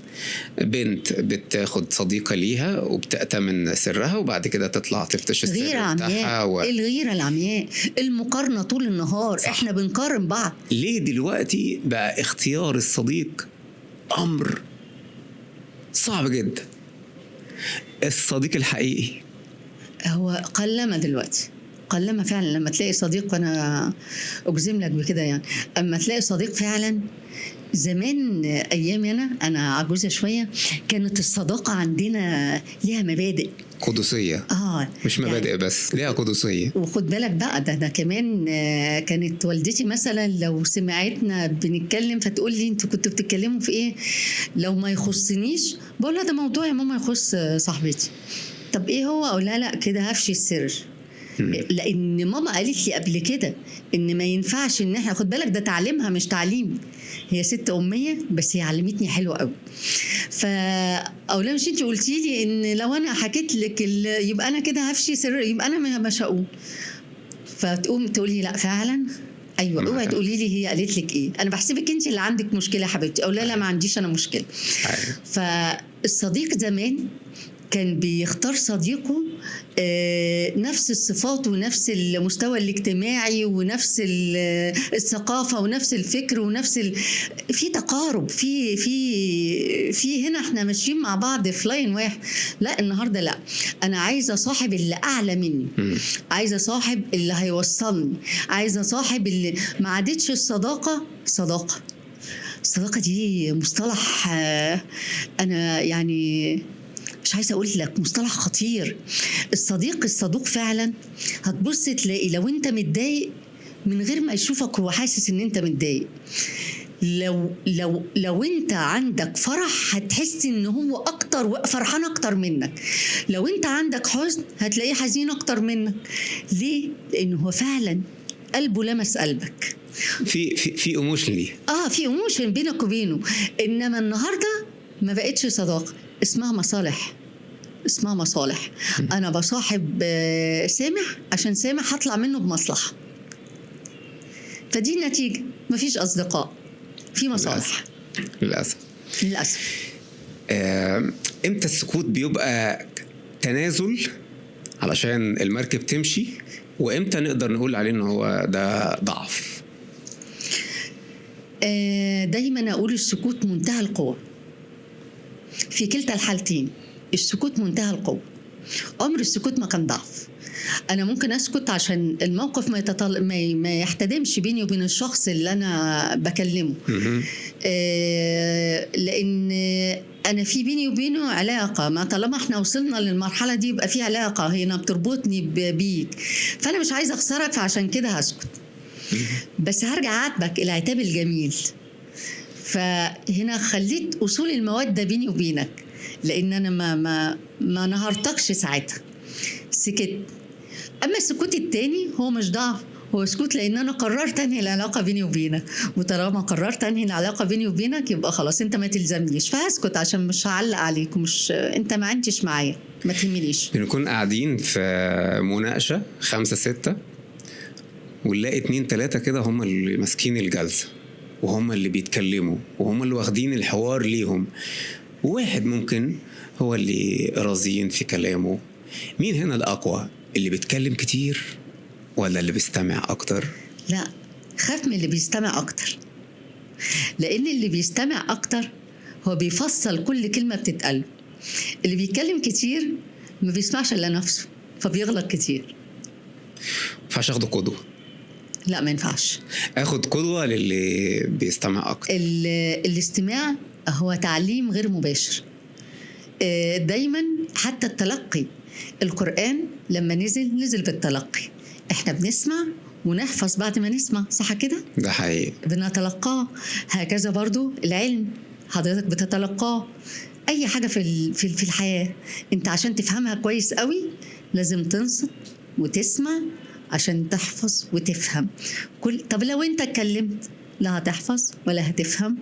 بنت بتاخد صديقة ليها وبتأتمن سرها وبعد كده تطلع تفتش السر بتاعها الغيرة العمياء، المقارنة طول النهار. صح. إحنا بنقارن بعض. ليه دلوقتي بقى اختيار الصديق أمر صعب جدا؟ الصديق الحقيقي هو قلما دلوقتي، قلما فعلا لما تلاقي صديق. وانا اجزم لك بكده يعني، اما تلاقي صديق فعلا. زمان ايامي انا عجوزه شويه، كانت الصداقه عندنا ليها مبادئ قدسيه. مش مبادئ يعني بس ليها قدسيه. وخد بالك بقى ده كمان كانت والدتي مثلا لو سمعتنا بنتكلم فتقول لي انتوا كنتوا بتتكلموا في ايه؟ لو ما يخصنيش بقول لها ده موضوع يا ماما يخص صاحبتي. طب ايه هو؟ اقول لها لا كده هفشي السر. لان ماما قالت لي قبل كده ان ما ينفعش ان احنا، خد بالك ده تعليمها مش تعليم، هي ست اميه بس هي علمتني حلو قوي. فاولا مش انت قلتي لي ان لو انا حكيت لك يبقى انا كده هفشي سر، يبقى انا مش هقول. فتقوم تقولي لا فعلا ايوه اوعي تقولي لي هي قالت لك ايه، انا بحسبك انت اللي عندك مشكله يا حبيبتي. او لا ما عنديش انا مشكله. فالصديق زمان كان بيختار صديقه نفس الصفات ونفس المستوى الاجتماعي ونفس الثقافة ونفس الفكر ونفس في تقارب في هنا احنا ماشيين مع بعض في لاين واحد. لا النهاردة لا، أنا عايزة صاحب اللي أعلى مني، عايزة صاحب اللي هيوصلني، عايزة صاحب اللي ما عادتش الصداقة صداقة. الصداقة دي مصطلح أنا يعني مش عايزه اقول لك مصطلح خطير. الصدوق فعلا هتبص تلاقي لو انت متضايق من غير ما يشوفك هو حاسس ان انت متضايق. لو انت عندك فرح هتحس ان هو اكتر فرحان اكتر منك. لو انت عندك حزن هتلاقيه حزين اكتر منك. ليه؟ لانه هو فعلا قلبه لمس قلبك. في ايموشن ليه في ايموشن بينك وبينه. انما النهارده ما بقتش صداقه، اسمها مصالح. انا بصاحب سامح عشان سامح هطلع منه بمصلحه. فدي النتيجة، مفيش أصدقاء، في مصالح. للأسف. للأسف. امتى السكوت بيبقى تنازل علشان المركب تمشي، وامتى نقدر نقول عليه ان هو ده ضعف؟ دايما أقول السكوت منتهى القوة. في كلتا الحالتين السكوت منتهى القوة. عمر السكوت ما كان ضعف. أنا ممكن أسكت عشان الموقف ما يحتدمش بيني وبين الشخص اللي أنا بكلمه. لأن أنا في بيني وبينه علاقة، ما طالما احنا وصلنا للمرحلة دي يبقى في علاقة هنا بتربطني بيك، فأنا مش عايزة أخسرك، فعشان كده هسكت. بس هرجع أعاتبك العتاب الجميل. فهنا خليت أصول المودة بيني وبينك، لأن أنا ما نهرتكش ساعتها، سكت. أما السكوت التاني هو مش ضعف، هو سكوت، لأن أنا قررت أنهي العلاقة بيني وبينك، وطالما قررت أنهي العلاقة بيني وبينك يبقى خلاص أنت ما تلزمنيش، فهسكت عشان مش هعلق عليك، ومش أنت ما عندش معايا، ما تهمنيش. بنكون قاعدين في مناقشة 5-6 ونلاقي 2-3 كده هم اللي ماسكين الجلسة، وهم اللي بيتكلموا، وهم اللي واخدين الحوار ليهم، وواحد ممكن هو اللي رازين في كلامه. مين هنا الأقوى، اللي بيتكلم كتير ولا اللي بيستمع أكتر؟ لا، خاف من اللي بيستمع أكتر، لأن اللي بيستمع أكتر هو بيفصل كل كلمة بتتقال. اللي بيتكلم كتير ما بيسمعش إلا نفسه، فبيغلط كتير. فعش أخده قدوة؟ لا، ما ينفعش أخد قدوة للي بيستمع أكتر. الاستماع هو تعليم غير مباشر. دايما حتى التلقي، القرآن لما نزل بالتلقي، احنا بنسمع ونحفظ بعد ما نسمع، صح كده؟ ده حقيقي، بنتلقاه. هكذا برضو العلم حضرتك بتتلقاه. اي حاجة في الحياة انت عشان تفهمها كويس قوي لازم تنصت وتسمع عشان تحفظ وتفهم. طب لو انت اتكلمت لا هتحفظ ولا هتفهم.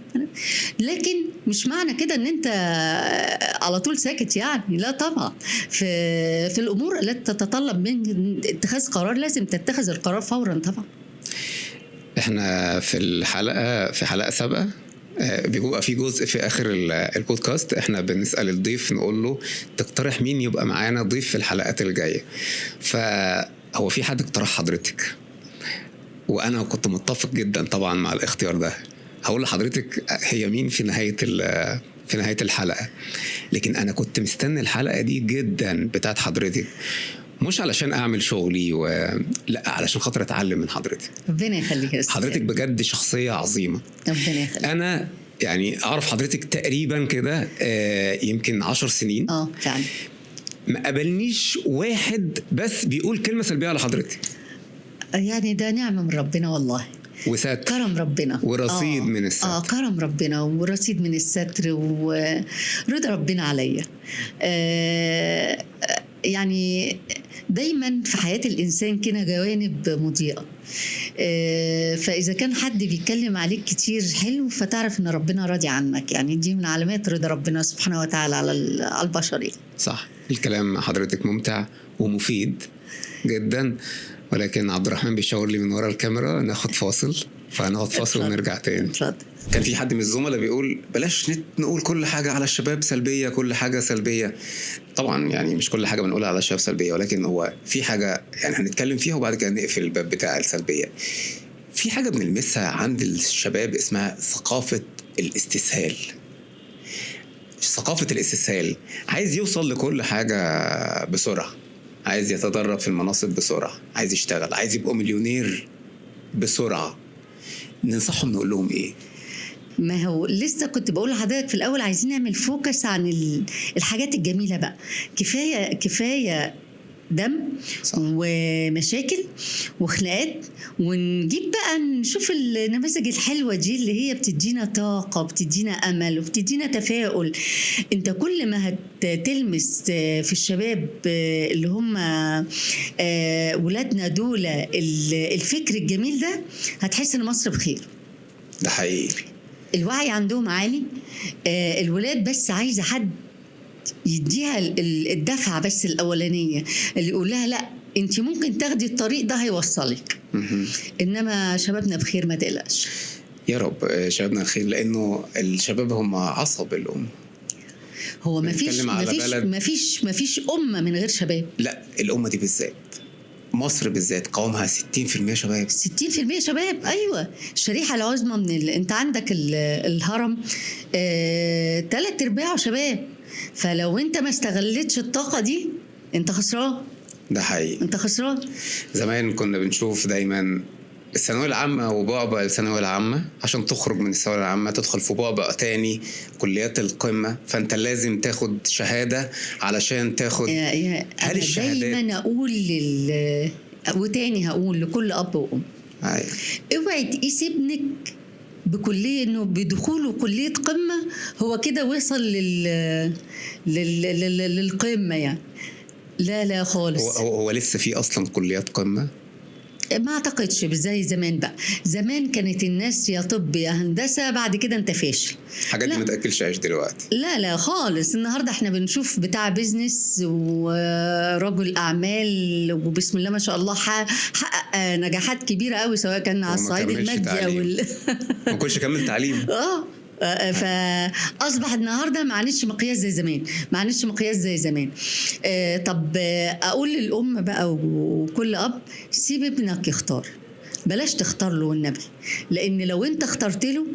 لكن مش معنى كده ان انت على طول ساكت يعني، لا طبعا. في الامور التي تتطلب من اتخاذ قرار لازم تتخذ القرار فورا طبعا. احنا في حلقة سابقة بيبقى في جزء في اخر البودكاست احنا بنسأل الضيف نقول له تقترح مين يبقى معانا ضيف في الحلقات الجاية. فهو في حد اقترح حضرتك، وانا كنت متفق جدا طبعا مع الاختيار ده. هقول لحضرتك هي مين في نهاية الحلقة، لكن انا كنت مستني الحلقة دي جدا بتاعت حضرتك، مش علشان اعمل شغلي لا، علشان خاطر اتعلم من حضرتك. ربنا يخليك يا استاذ. حضرتك بجد شخصية عظيمة. ربنا يخليك. انا يعني اعرف حضرتك تقريبا كده يمكن 10 سنين. فعلا ما قابلنيش واحد بس بيقول كلمة سلبية على حضرتك. يعني ده نعمة من ربنا والله، وستر، كرم ربنا، ورصيد من الستر. كرم ربنا ورصيد من الستر ورضا ربنا عليا. يعني دايما في حياة الإنسان كده جوانب مضيئة. فإذا كان حد بيتكلم عليك كتير حلو فتعرف إن ربنا راضي عنك، يعني دي من علامات رضا ربنا سبحانه وتعالى على البشر. صح، الكلام حضرتك ممتع ومفيد جدا، ولكن عبد الرحمن بيشاور لي من ورا الكاميرا ناخد فاصل، فهناخد فاصل ونرجع تاني. كان في حد من الزملاء بيقول بلاش نقول كل حاجة على الشباب سلبية، كل حاجة سلبية. طبعا يعني مش كل حاجة بنقولها على الشباب سلبية، ولكن هو في حاجة يعني هنتكلم فيها وبعد كده نقفل الباب بتاع السلبية. في حاجة بنلمسها عند الشباب اسمها ثقافة الاستسهال. ثقافة الاستسهال، عايز يوصل لكل حاجة بسرعة، عايز يتدرب في المناصب بسرعة، عايز يشتغل، عايز يبقى مليونير بسرعة. ننصحهم نقول لهم ايه؟ ما هو لسه كنت بقول لحضرتك في الأول عايزين نعمل فوكس عن الحاجات الجميلة بقى. كفاية دم صح. ومشاكل وخناقات، ونجيب بقى نشوف النماذج الحلوة دي اللي هي بتدينا طاقة، بتدينا أمل، وبتدينا تفاؤل. انت كل ما هتلمس في الشباب اللي هم ولادنا دول الفكر الجميل ده، هتحس ان مصر بخير. ده حقيقي، الوعي عندهم عالي. الولاد بس عايزة حد يديها الدفعة بس الأولانية، اللي يقول لها لا انت ممكن تاخدي الطريق ده هيوصلك. انما شبابنا بخير ما تقلقش. يا رب شبابنا خير، لانه الشباب هم عصب الامه. هو بنتكلم على بلد- ما فيش امه من غير شباب. لا، الامه دي بالذات، مصر بالذات، قوامها 60% شباب. 60% شباب، ايوه. الشريحه العظمى من انت عندك الهرم 3/4 شباب. فلو انت ما استغلتش الطاقه دي انت خسران، ده حقيقي. انت خسران. زمان كنا بنشوف دايما الثانوية العامة وبعبع الثانوية العامة، عشان تخرج من الثانوية العامة تدخل في بعبع تاني كليات القمة، فأنت لازم تاخد شهادة علشان تاخد. هل هل أنا الشهادات دايما اقول وتاني هقول لكل اب وام، أيوة. اوعي تقيس ابنك بكليه انه بدخوله كليه قمه هو كده وصل للقمه يعني. لا لا خالص. هو لسه في أصلا كليات قمة؟ ما اعتقدش زي زمان بقى. زمان كانت الناس يا طب يا هندسه، بعد كده انت فاشل. حاجات دي لا. ما تاكلش عيش دلوقتي. لا لا خالص. النهارده احنا بنشوف بتاع بيزنس ورجل اعمال وبسم الله ما شاء الله حقق نجاحات كبيره قوي، سواء كان على وما الصعيد كملش المادي تعليم. ما كنتش كمل تعليم. فاصبح النهارده معلش مقياس زي زمان، معلش مقياس زي زمان. طب اقول للام بقى وكل اب، سيب ابنك يختار، بلاش تختار له النبي. لان لو انت اخترت له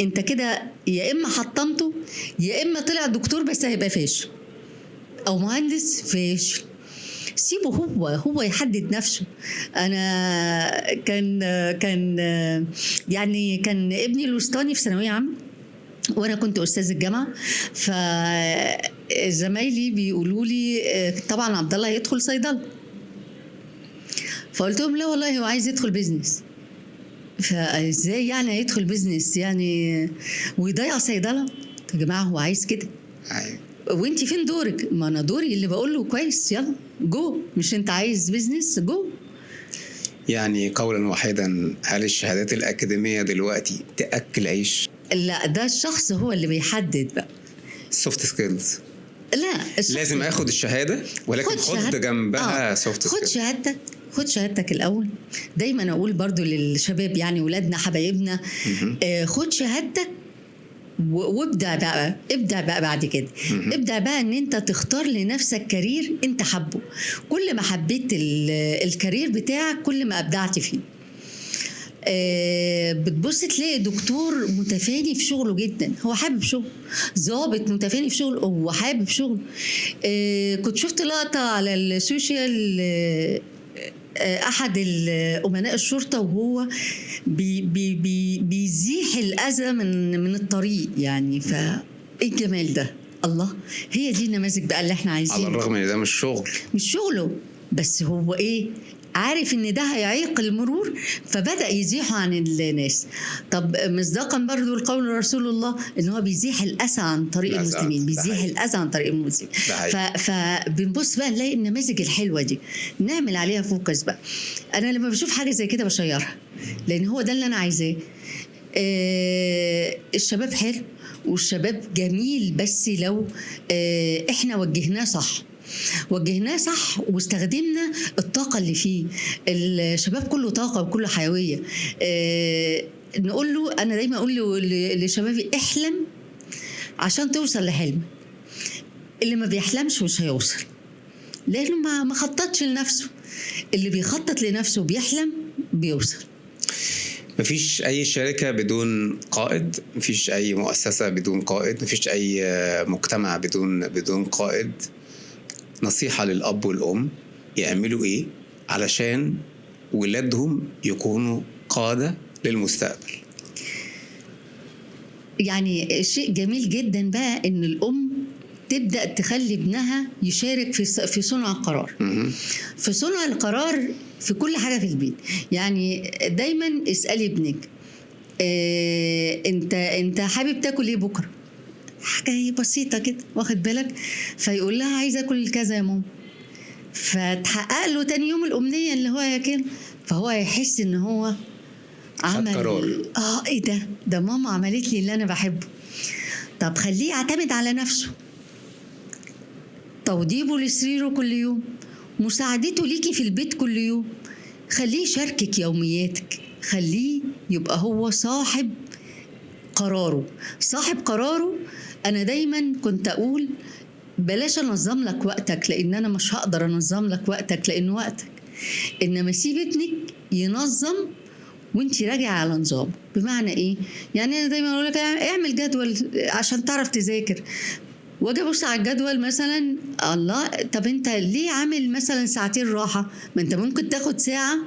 انت كده يا اما حطمته يا اما طلع دكتور بس هيبقى فاشل، او مهندس فاشل. سيبه هو يحدد نفسه. انا كان يعني كان ابني الوسطاني في ثانويه عامه وانا كنت استاذ الجامعه، فزمايلي بيقولوا لي طبعا عبد الله هيدخل صيدله، فقلت لهم لا والله هو عايز يدخل بيزنس. فازاي يعني هيدخل بيزنس يعني ويضيع صيدله؟ يا جماعه هو عايز كده. أيوة. وانت فين دورك؟ ما انا دوري اللي بقول له كويس يلا جو، مش انت عايز بيزنس جو. يعني قولا واحدا، هل الشهادات الأكاديمية دلوقتي تأكل عيش؟ لا، ده الشخص هو اللي بيحدد بقى. سوفت سكيلز. لا، لازم اخد الشهاده، ولكن خد جنبها سوفت خد سكيلز. خد شهادتك الاول. دايما اقول برضو للشباب يعني ولادنا حبايبنا، خد شهادتك وابدع بقى، ابدع بقى بعد كده. ابدع بقى ان انت تختار لنفسك كارير انت حبه. كل ما حبيت الكارير بتاعك كل ما ابدعت فيه. بتبص تلاقي دكتور متفاني في شغله جدا، هو حابب شغله. ضابط متفاني في شغله، هو حابب شغله. كنت شفت لقطة على السوشيال، احد امناء الشرطه وهو بيزيح الاذى من الطريق يعني. فايه الجمال ده؟ الله، هي دي النماذج بقى اللي احنا عايزينها. على الرغم ان ده مش شغله، بس هو ايه، عارف ان ده هيعيق المرور فبدأ يزيحه عن الناس. طب مصداقا برضو لقول رسول الله ان هو بيزيح الأذى عن طريق المسلمين، بيزيح الأذى عن طريق المسلمين. فبنبص بقى نلاقي النماذج الحلوة دي نعمل عليها فوكس بقى. انا لما بشوف حاجة زي كده بشيرها، لان هو ده اللي انا عايزاه. الشباب حلو والشباب جميل، بس لو احنا وجهناه صح واستخدمنا الطاقة اللي فيه. الشباب كله طاقة وكله حيوية. نقول له، أنا دايما أقول له لشبابي احلم عشان توصل لحلم. اللي ما بيحلمش مش هيوصل، لأنه ما خططش لنفسه. اللي بيخطط لنفسه بيحلم بيوصل. مفيش أي شركة بدون قائد، مفيش أي مؤسسة بدون قائد، مفيش أي مجتمع بدون قائد. نصيحة للأب والأم، يعملوا إيه علشان ولادهم يكونوا قادة للمستقبل؟ يعني شيء جميل جدا بقى إن الأم تبدأ تخلي ابنها يشارك في صنع القرار. في صنع القرار في كل حاجة في البيت. يعني دايما اسألي ابنك انت حابب تاكل ايه بكرة؟ حاجة بسيطة كده، واخد بالك؟ فيقول لها عايز اكل كذا يا ماما، فتحقق له تاني يوم الأمنية اللي هو ياكل، فهو يحس ان هو عمل قرار. ايه ده ماما عملت لي اللي انا بحبه. طب خليه يعتمد على نفسه، توضيبه لسريره كل يوم، مساعدته ليكي في البيت كل يوم. خليه يشاركك يومياتك، خليه يبقى هو صاحب قراره. صاحب قراره. أنا دايما كنت أقول بلاش أنظم لك وقتك، لأن أنا مش هقدر أنظم لك وقتك لأن وقتك، إنما سيب ابنك ينظم وانت راجعه على نظام. بمعنى ايه؟ يعني انا دايما اقول لك اعمل جدول عشان تعرف تذاكر، واجي ابص على الجدول مثلا، الله، طب انت ليه عامل مثلا ساعتين راحه؟ ما انت ممكن تاخد ساعه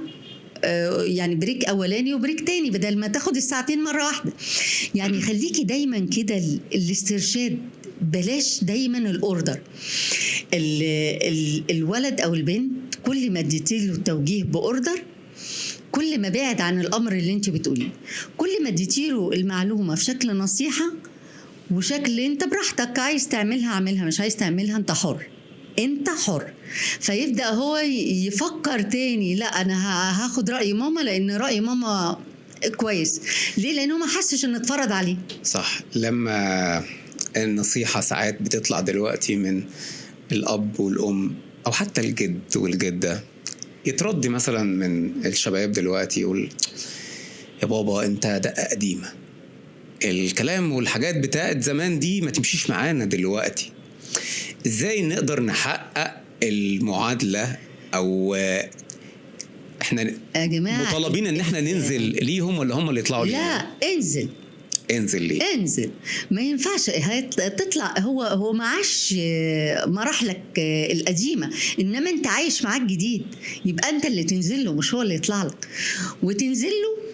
يعني بريك اولاني وبريك تاني بدل ما تاخد الساعتين مره واحده. يعني خليكي دايما كده الاسترشاد، بلاش دايما الاوردر. الولد او البنت كل ما اديتي له توجيه باوردر، كل ما بعد عن الامر اللي انت بتقوليه. كل ما اديتي له المعلومه في شكل نصيحه وشكل انت براحتك، عايز تعملها اعملها، مش عايز تعملها انت حر، انت حر. فيبدا هو يفكر تاني، لا انا هاخد راي ماما لان راي ماما كويس. ليه؟ لانه ما حسش ان اتفرض عليه. صح. لما النصيحة ساعات بتطلع دلوقتي من الأب والأم أو حتى الجد والجدة، يترد مثلا من الشباب دلوقتي يقول يا بابا أنت دقة قديمة، الكلام والحاجات بتاعت زمان دي ما تمشيش معانا دلوقتي. إزاي نقدر نحقق المعادلة؟ أو احنا يا جماعه مطالبين ان احنا ننزل ليهم ولا هم اللي يطلعوا لينا؟ لا، انزل. انزل ليه؟ انزل. ما ينفعش تطلع. هو معاش مراحلك القديمه، انما انت عايش معاك جديد، يبقى انت اللي تنزل له مش هو اللي يطلع لك. وتنزل له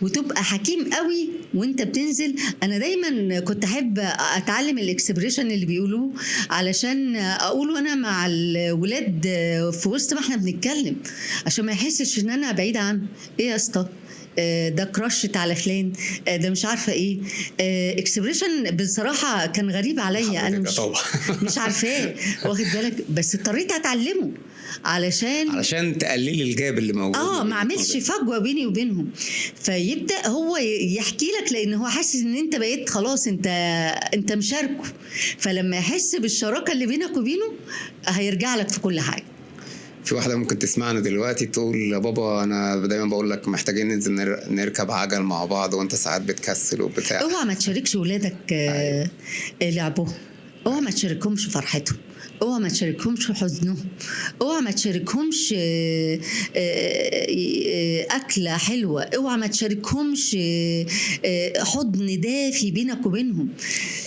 وتبقى حكيم قوي وانت بتنزل. انا دايما كنت احب اتعلم الاكسبريشن اللي بيقولوه علشان اقوله انا مع الولاد في وسط ما احنا بنتكلم، عشان ما يحسش ان انا بعيده عنه. ايه يا اسطى، ده كرشت على فلان، ده مش عارفه ايه. اكسبريشن بصراحه كان غريب عليا، انا مش عارفاه، واخد بالك؟ بس اضطريت اتعلمه علشان تقللي الجاب اللي موجود. ما اعملش فجوه بيني وبينهم. فيبدا هو يحكي لك لان هو حاسس ان انت بقيت خلاص انت مشاركه. فلما يحس بالشراكه اللي بينك وبينه هيرجع لك في كل حاجه. في واحدة ممكن تسمعنا دلوقتي تقول يا بابا أنا دايما بقول لك محتاجين ننزل نركب عجل مع بعض وأنت ساعات بتكسل وبتاع. اوعى ما تشاركش ولادك لعبهم، اوعى ما تشاركهمش فرحتهم، اوعى ما تشاركهمش حزنهم، اوعى ما تشاركهمش أكلة حلوة، اوعى ما تشاركهمش حضن دافي بينك وبينهم.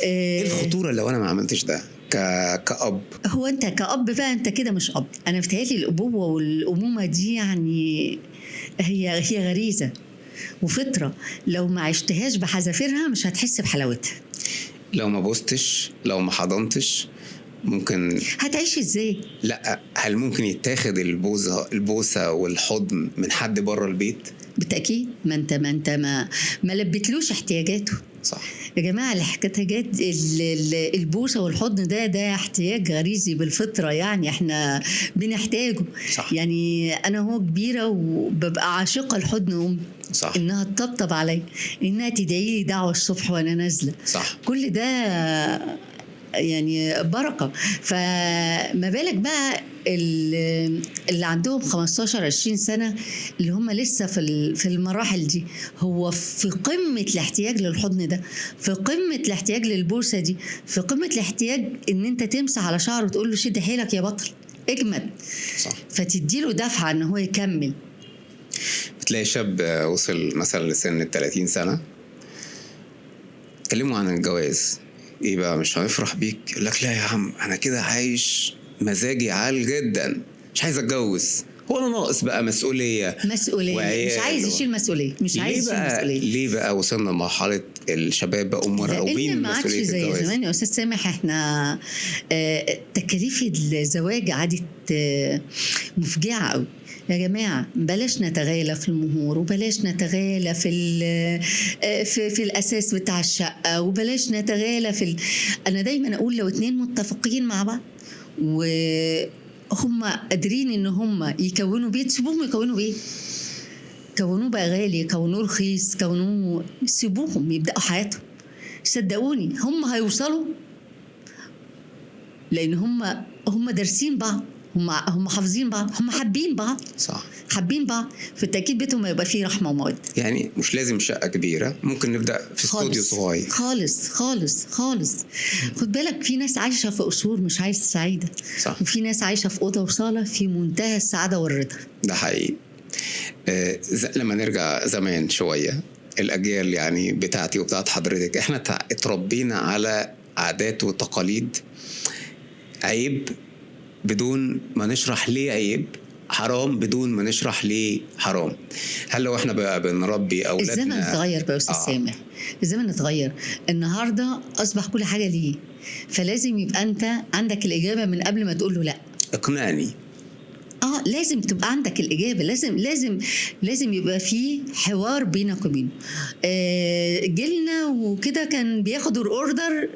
ايه الخطورة لو أنا ما عملتش ده كأب؟ هو انت كأب بقى انت كده مش أب. انا بتهيألي الأبوة والأمومة دي يعني هي غريزة وفطرة، لو ما عشتهاش بحذافيرها مش هتحس بحلاوتها. لو ما بوستش، لو ما حضنتش، ممكن هتعيش ازاي؟ لا، هل ممكن يتاخد البوسة والحضن من حد بره البيت؟ بالتأكيد. ما انت ما لبتلوش احتياجاته. صح يا جماعة، الاحتياجات البوسة والحضن ده احتياج غريزي بالفطرة، يعني احنا بنحتاجه. صح. يعني انا هو كبيرة وببقى عاشقة الحضن امي. صح. انها تطبطب علي، انها تدعي لي دعوة الصبح وانا نازلة. صح. كل ده يعني بركة. فما بالك بقى اللي عندهم 15-20 سنة اللي هم لسه في المراحل دي، هو في قمة الاحتياج للحضن ده، في قمة الاحتياج للبوسة دي، في قمة الاحتياج ان انت تمسح على شعره وتقول له شد حيلك يا بطل اجمد. صح. فتديله دفعة ان هو يكمل. بتلاقي شاب وصل مثلا لسن 30 سنة تكلموا عن الجواز، ايه بقى مش هنفرح بيك؟ يقول لك لا يا عم انا كده عايش مزاجي عال جدا، مش عايز اتجوز. هو انا ناقص بقى مسؤوليه مش عايز يشيل مسؤوليه، مش عايز يشيل مسؤوليه. ليه بقى وصلنا لمرحله الشباب بقوا مرعوبين من مسؤوليه الجواز؟ زي زمان يا استاذ سامح. احنا تكاليف الزواج عادت مفجعه قوي. يا جماعة بلاش نتغالى في المهور، وبلاش نتغالى في الأساس بتاع الشقة، وبلاش نتغالى أنا دايما أقول لو 2 متفقين مع بعض وهم قادرين إن هم يكونوا بيت، سيبوهم يكونوا بيت. كونوه بقى غالي، كونوه رخيص، كونوه، سيبوهم يبدأوا حياتهم. صدقوني هم هيوصلوا، لأن هم دارسين بعض، هم حافظين بعض، هم حابين بعض، صح. حابين بعض، فالتأكيد بيتهم يبقى فيه رحمة ومودة. يعني مش لازم شقة كبيرة، ممكن نبدأ في استوديو صغير خالص خالص خالص. خد بالك في ناس عايشة في قصور مش عايشة سعيدة، صح. وفي ناس عايشة في أوضة وصالة في منتهى السعادة والرضا. ده حقيقي. لما نرجع زمان شوية، الأجيال يعني بتاعتي وبتاعت حضرتك، احنا اتربينا على عادات وتقاليد عيب بدون ما نشرح ليه عيب، حرام بدون ما نشرح ليه حرام. هل لو احنا بقى بنربي أولادنا؟ الزمن اتغير بقى يا أستاذ سامح، الزمن اتغير. النهاردة أصبح كل حاجة ليه، فلازم يبقى أنت عندك الإجابة من قبل ما تقول له لأ. اقنعني. لازم تبقى عندك الإجابة، لازم يبقى في حوار بينك وبينه. جيلنا وكده كان بياخد الأوردر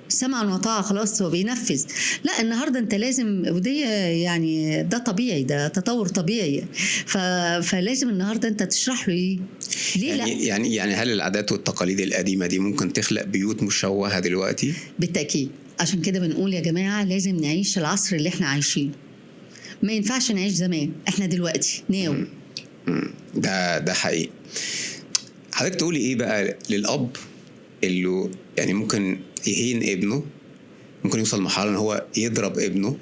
سمعا وطاعة، خلاص هو بينفذ. لا، النهاردة انت لازم، ودي يعني ده طبيعي، ده تطور طبيعي. فلازم النهاردة انت تشرح له ليه لا. يعني هل العادات والتقاليد القديمة دي ممكن تخلق بيوت مشوهة دلوقتي؟ بالتأكيد. عشان كده بنقول يا جماعة لازم نعيش العصر اللي احنا عايشينه، ما ينفعش نعيش زمان، احنا دلوقتي ناو. ده حقيقي. حضرتك تقولي ايه بقى للأب اللي يعني ممكن يهين ابنه، ممكن يوصل مرحلة ان هو يضرب ابنه،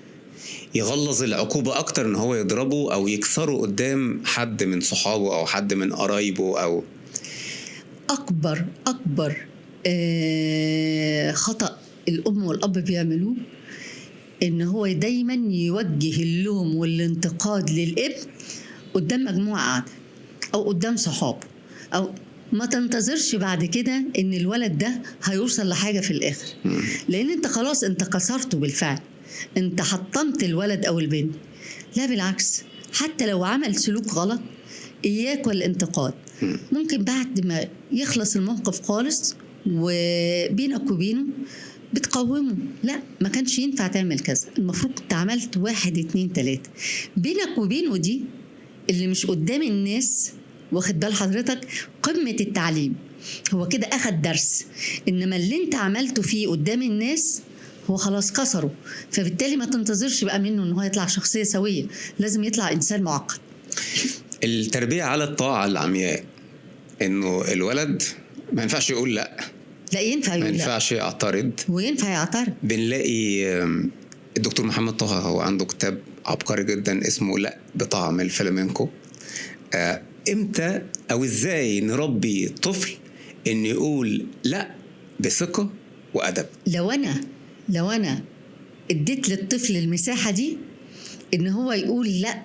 يغلظ العقوبة اكتر ان هو يضربه او يكسره قدام حد من صحابه او حد من قرايبه؟ او اكبر خطأ الام والاب بيعملوه ان هو دايما يوجه اللوم والانتقاد للابن قدام مجموعة قاعدة او قدام صحابه، او ما تنتظرش بعد كده ان الولد ده هيوصل لحاجة في الاخر، لان انت خلاص انت كسرته بالفعل، انت حطمت الولد او البنت. لا بالعكس، حتى لو عمل سلوك غلط اياك والانتقاد. ممكن بعد ما يخلص الموقف خالص وبينك وبينه بتقومه، لا ما كانش ينفع تعمل كذا، المفروض كنت عملت 1 2 3 بينك وبينه. دي اللي مش قدام الناس، واخد بال حضرتك؟ قمة التعليم، هو كده أخد درس. إنما اللي انت عملته فيه قدام الناس هو خلاص كسره، فبالتالي ما تنتظرش بقى منه إن هو يطلع شخصية سوية، لازم يطلع إنسان معقد. التربية على الطاعة العمياء، إنه الولد ما ينفعش يقول لا ينفع يقول لا، ما ينفعش يعترض، وينفع يعترض. بنلاقي الدكتور محمد طه هو عنده كتاب عبقري جدا اسمه لا بطعم الفلامنكو. امتى او ازاي نربي طفل ان يقول لا بثقة وادب؟ لو انا اديت للطفل المساحة دي ان هو يقول لا،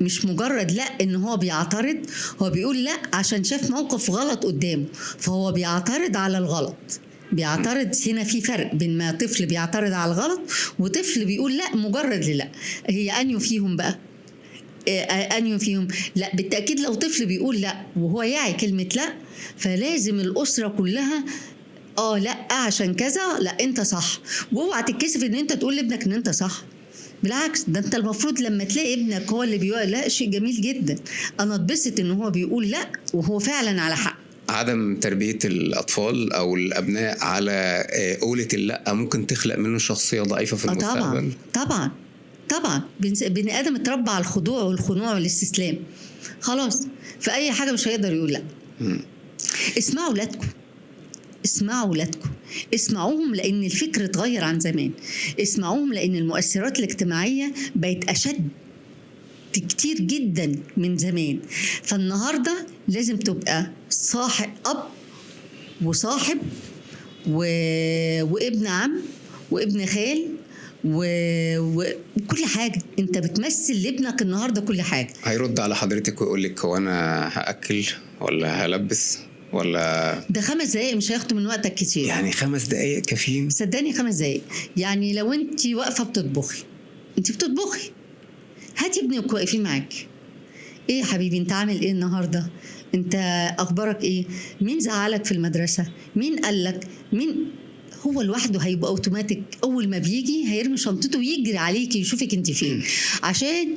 مش مجرد لا ان هو بيعترض، هو بيقول لا عشان شاف موقف غلط قدامه، فهو بيعترض على الغلط. بيعترض هنا في فرق بين ما طفل بيعترض على الغلط وطفل بيقول لا مجرد لا. هي انيو فيهم بقى؟ انيو فيهم؟ لا بالتأكيد لو طفل بيقول لا وهو يعي كلمة لا، فلازم الأسرة كلها لا عشان كذا، لا انت صح، واوعى تتكسف ان انت تقول لابنك ان انت صح. بالعكس، ده انت المفروض لما تلاقي ابنك هو اللي بيقول لا، شيء جميل جدا، انا اتبسط ان هو بيقول لا وهو فعلا على حق. عدم تربية الأطفال أو الأبناء على قولة اللا ممكن تخلق منه شخصية ضعيفة في المستقبل. طبعا بني آدم اتربى على الخضوع والخنوع والاستسلام، خلاص في أي حاجة مش هيقدر يقول لا. اسمعوا ولادكم، اسمعوهم لأن الفكر اتغير عن زمان، اسمعوهم لأن المؤثرات الاجتماعية بقت أشد كتير جدا من زمان. فالنهاردة لازم تبقى صاحب أب وصاحب وابن عم وابن خال وكل حاجة، انت بتمثل لابنك النهاردة كل حاجة. هيرد على حضرتك ويقول لك هو أنا هأكل ولا هلبس ولا؟ ده 5 دقايق مش هياخدوا من وقتك كتير. يعني 5 دقايق كافيين؟ صدقني 5 دقايق. يعني لو انت واقفة بتطبخي، هاتي ابنك واقفين معاك، ايه يا حبيبي انت عامل ايه النهاردة؟ انت اخبارك ايه؟ مين زعلك في المدرسة؟ مين قالك؟ مين؟ هو لوحده هيبقى اوتوماتيك، اول ما بيجي هيرمي شنطته ويجري عليكي يشوفك انت فين، عشان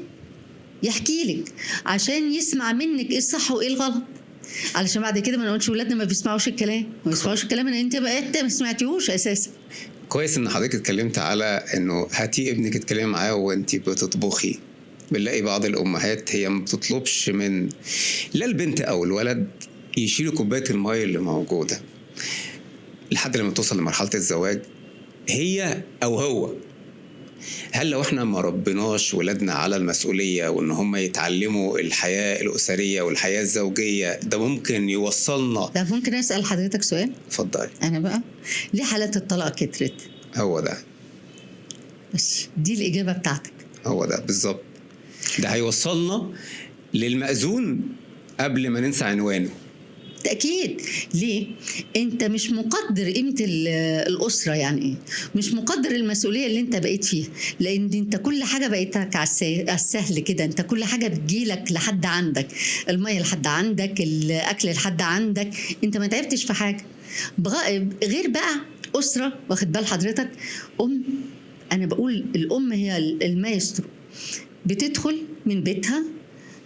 يحكي لك، عشان يسمع منك ايه الصح وايه الغلط. علشان بعد كده ما نقولش ولادنا ما بيسمعوش الكلام، ما بيسمعوش الكلام ان انت ما سمعتيهوش اساسا. كويس ان حضرتك اتكلمت على انه هاتي ابنك اتكلمي معاه وانت بتطبخي. بنلاقي بعض الامهات هي ما بتطلبش من لا البنت او الولد يشيلوا كوبايه الميه اللي موجوده لحد لما توصل لمرحله الزواج، هي او هو. هل لو احنا ما ربناش ولادنا على المسؤوليه وان هم يتعلموا الحياه الاسريه والحياه الزوجيه، ده ممكن يوصلنا؟ ده ممكن اسال حضرتك سؤال؟ اتفضلي. انا بقى ليه حالات الطلاق كترت؟ هو ده بس دي الاجابه بتاعتك. هو ده بالظبط. ده هيوصلنا للمأذون قبل ما ننسى عنوانه. تأكيد. ليه؟ أنت مش مقدر قيمة الأسرة، يعني إيه؟ مش مقدر المسؤولية اللي أنت بقيت فيها، لأن أنت كل حاجة بقيتك على السهل كده. أنت كل حاجة بتجيلك لحد عندك، المية لحد عندك، الأكل لحد عندك، أنت ما تعبتش في حاجة. غير بقى أسرة، واخد بال حضرتك؟ أنا بقول الأم هي المايسترو، بتدخل من بيتها،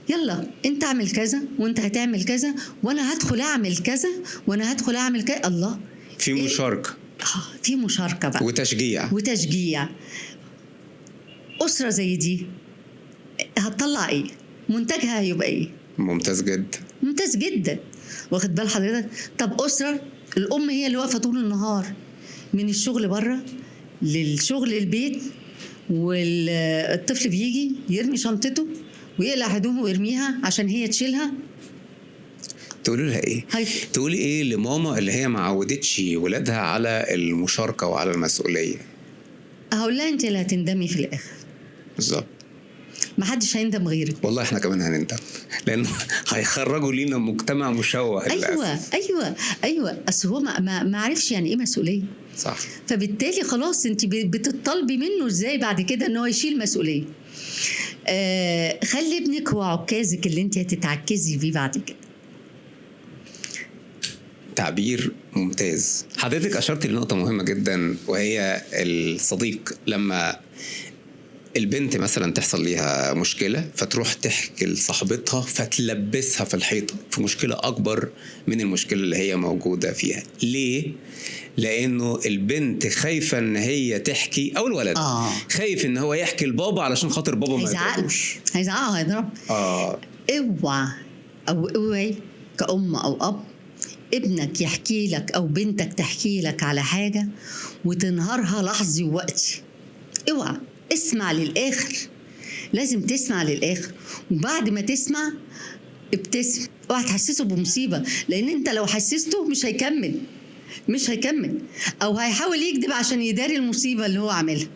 يلا انت اعمل كذا وانت هتعمل كذا وانا هدخل اعمل كذا وانا هدخل اعمل كذا. الله، في مشاركة. في مشاركة بقى وتشجيع. أسرة زي دي هتطلع ايه؟ منتجها هيبقى ايه؟ ممتاز جدا. واخد بال حضرتك؟ طب أسرة الأم هي اللي واقفة طول النهار من الشغل بره للشغل البيت، والطفل بيجي يرمي شنطته ويقلع هدومه ويرميها عشان هي تشيلها. تقولي لها ايه؟ تقولي ايه لماما اللي هي ما عودتش ولادها على المشاركة وعلى المسؤولية؟ هقول لها انت اللي هتندمي في الاخر. بالظبط. ما حدش هيندم غيرك. والله احنا كمان هنندم، لانه هيخرجوا لينا مجتمع مشوه. ايوه اصل هو ما عرفش يعني ايه مسؤوليه. صح. فبالتالي خلاص انت بتطالبي منه ازاي بعد كده ان هو يشيل مسؤوليه. خلي ابنك هو عكازك اللي انت هتتعكزي بيه بعد كده. تعبير ممتاز. حضرتك أشرت لنقطة مهمة جدا، وهي الصديق. لما البنت مثلا تحصل ليها مشكلة فتروح تحكي لصاحبتها فتلبسها في الحيطة في مشكلة أكبر من المشكلة اللي هي موجودة فيها. ليه؟ لأنه البنت خايفة إن هي تحكي، أو الولد خايف إن هو يحكي لبابا علشان خاطر بابا ما يضربوش. هيضرب. اوعي كأم أو أب ابنك يحكي لك أو بنتك تحكي لك على حاجة وتنهارها لحظي ووقتي. اوعى، اسمع للآخر، لازم تسمع للآخر، وبعد ما تسمع ابتسم. اوعى تحسسه بمصيبة، لأن انت لو حسسته مش هيكمل او هيحاول يكذب عشان يداري المصيبة اللي هو عاملها.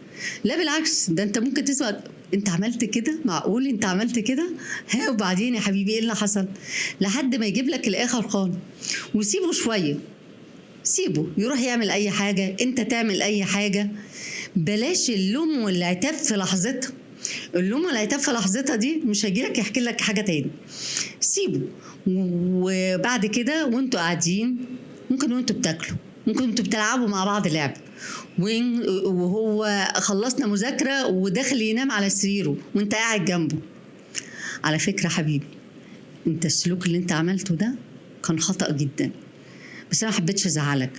لا بالعكس، ده انت ممكن تسمع انت عملت كده، معقول انت عملت كده؟ ها وبعدين يا حبيبي ايه اللي حصل؟ لحد ما يجيب لك الاخر خالص. وسيبه شويه، سيبه يروح يعمل اي حاجه، انت تعمل اي حاجه. بلاش اللوم والعتاب في لحظتها. اللوم والعتاب في لحظتها دي مش هيجيلك يحكي لك حاجه تاني. سيبه، وبعد كده وانتوا قاعدين، ممكن وانتوا بتاكلوا، ممكن وانتوا بتلعبوا مع بعض لعبه، وهو خلصنا مذاكرة وداخل ينام على سريره وانت قاعد جنبه. على فكرة حبيبي، انت السلوك اللي انت عملته ده كان خطأ جدا، بس انا ما حبيتش ازعلك،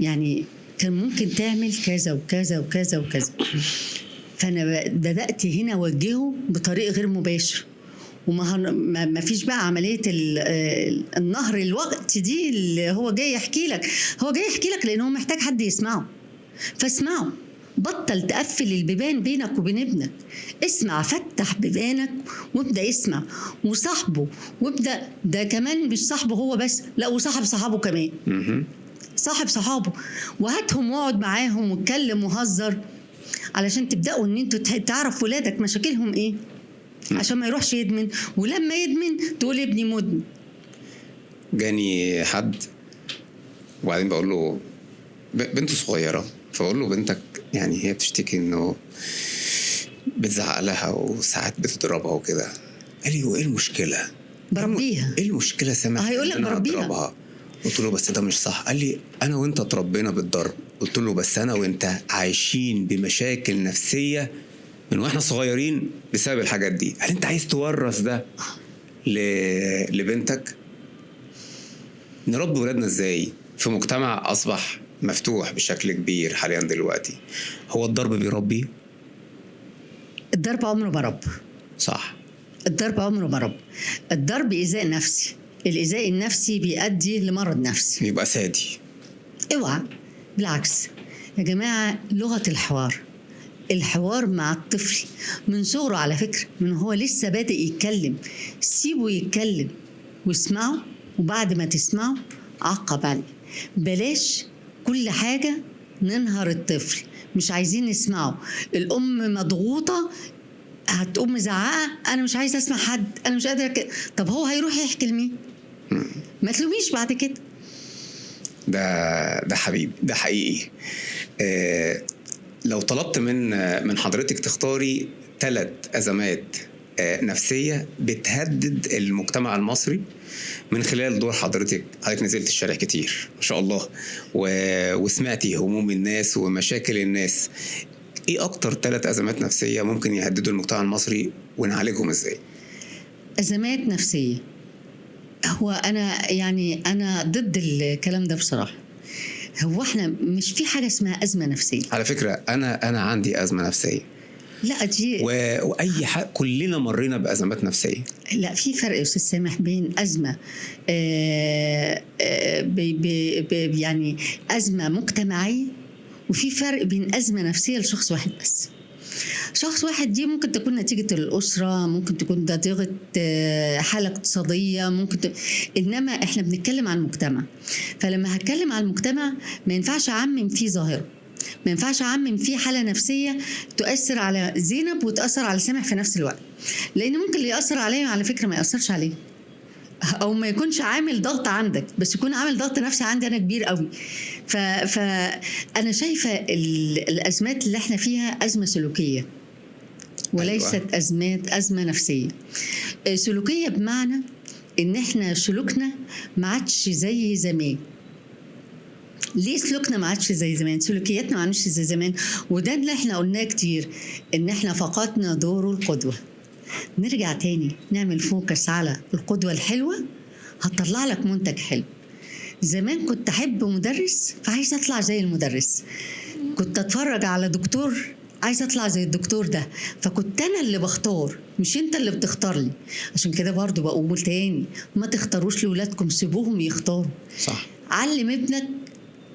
يعني كان ممكن تعمل كذا وكذا وكذا وكذا. فانا بدأت هنا اوجهه بطريقة غير مباشر، وما فيش بقى عملية النهر الوقت دي اللي هو جاي يحكي لك. هو جاي يحكي لك لأنه محتاج حد يسمعه، فاسمعه. بطل تقفل البيبان بينك وبين ابنك، اسمع، فتح بيبانك وابدأ اسمع، وصاحبه وابدأ. ده كمان مش صاحبه هو بس، لا، وصاحب صحابه كمان. صاحب صحابه وهاتهم واقعد معاهم واتكلم وهزر، علشان تبدأوا ان انتوا تعرف ولادك مشاكلهم ايه، عشان ما يروحش يدمن. ولما يدمن تقول ابني مدمن. جاني حد وبعدين بقول له بنته صغيرة، فبقول له بنتك يعني هي بتشتكي انه بتزعق لها وساعات بتضربها وكده. قال لي وايه المشكلة؟ بربيها. ايه المشكلة؟ سامع هيقول لك بربيها. قلت له بس ده مش صح. قال لي انا وانت اتربينا بالضرب. قلت له بس انا وانت عايشين بمشاكل نفسية من واحنا صغيرين بسبب الحاجات دي. هل انت عايز تورث ده لبنتك؟ نربي ولادنا ازاي في مجتمع اصبح مفتوح بشكل كبير حاليا دلوقتي؟ هو الضرب بيربي؟ الضرب عمره ما رب. صح. الضرب عمره ما رب. الضرب إيذاء نفسي، الإيذاء النفسي بيؤدي لمرض نفسي. يبقى سادي. اوعى، بالعكس يا جماعة، لغة الحوار مع الطفل من صغره، على فكرة من هو لسه بادئ يتكلم، سيبه يتكلم واسمعه، وبعد ما تسمعه عقب عليه. بلاش كل حاجة ننهر الطفل، مش عايزين نسمعه. الأم مضغوطة هتقوم مزعقة، أنا مش عايزة أسمع حد، أنا مش قادرة طب هو هيروح يحكي لمين؟ ما تلوميش بعد كده. ده حبيبي، ده حقيقي. لو طلبت من حضرتك تختاري 3 أزمات نفسية بتهدد المجتمع المصري من خلال دور حضرتك نزلت الشارع كتير ما شاء الله، وسمعتي هموم الناس ومشاكل الناس، ايه اكتر 3 أزمات نفسية ممكن يهددوا المجتمع المصري ونعالجهم ازاي؟ أزمات نفسية، هو أنا ضد الكلام ده بصراحة. هو احنا مش في حاجة اسمها أزمة نفسية. على فكرة أنا عندي أزمة نفسية. لا دي وأي حق، كلنا مرينا بأزمات نفسية. لا، في فرق يا أستاذ سامح بين أزمة يعني أزمة مجتمعية، وفي فرق بين أزمة نفسية لشخص واحد بس. شخص واحد دي ممكن تكون نتيجة الأسرة، ممكن تكون نتيجة حالة اقتصادية، إنما إحنا بنتكلم عن المجتمع. فلما هتكلم عن المجتمع ما ينفعش أعمم فيه ظاهرة، ما ينفعش أعمم فيه حالة نفسية تؤثر على زينب وتأثر على سامح في نفس الوقت، لأن ممكن اللي يأثر عليه على فكرة ما يأثرش عليه، او ما يكونش عامل ضغط عندك بس يكون عامل ضغط نفسي عندي انا كبير قوي. فانا شايفه الازمات اللي احنا فيها ازمه سلوكيه وليست أيوة. ازمه نفسيه. سلوكيه بمعنى ان احنا سلوكنا ما عادش زي زمان. ليه سلوكنا ما عادش زي زمان؟ سلوكياتنا ما عادش زي زمان، وده اللي احنا قلناه كتير، ان احنا فقدنا دور القدوه. نرجع تاني نعمل فوكس على القدوة الحلوة، هتطلع لك منتج حلو. زمان كنت أحب مدرس فعايز أطلع زي المدرس، كنت أتفرج على دكتور عايز أطلع زي الدكتور ده، فكنت أنا اللي بختار مش أنت اللي بتختار لي. عشان كده برضو بقول تاني، ما تختاروش لولادكم، سيبوهم يختاروا. صح. علم ابنك.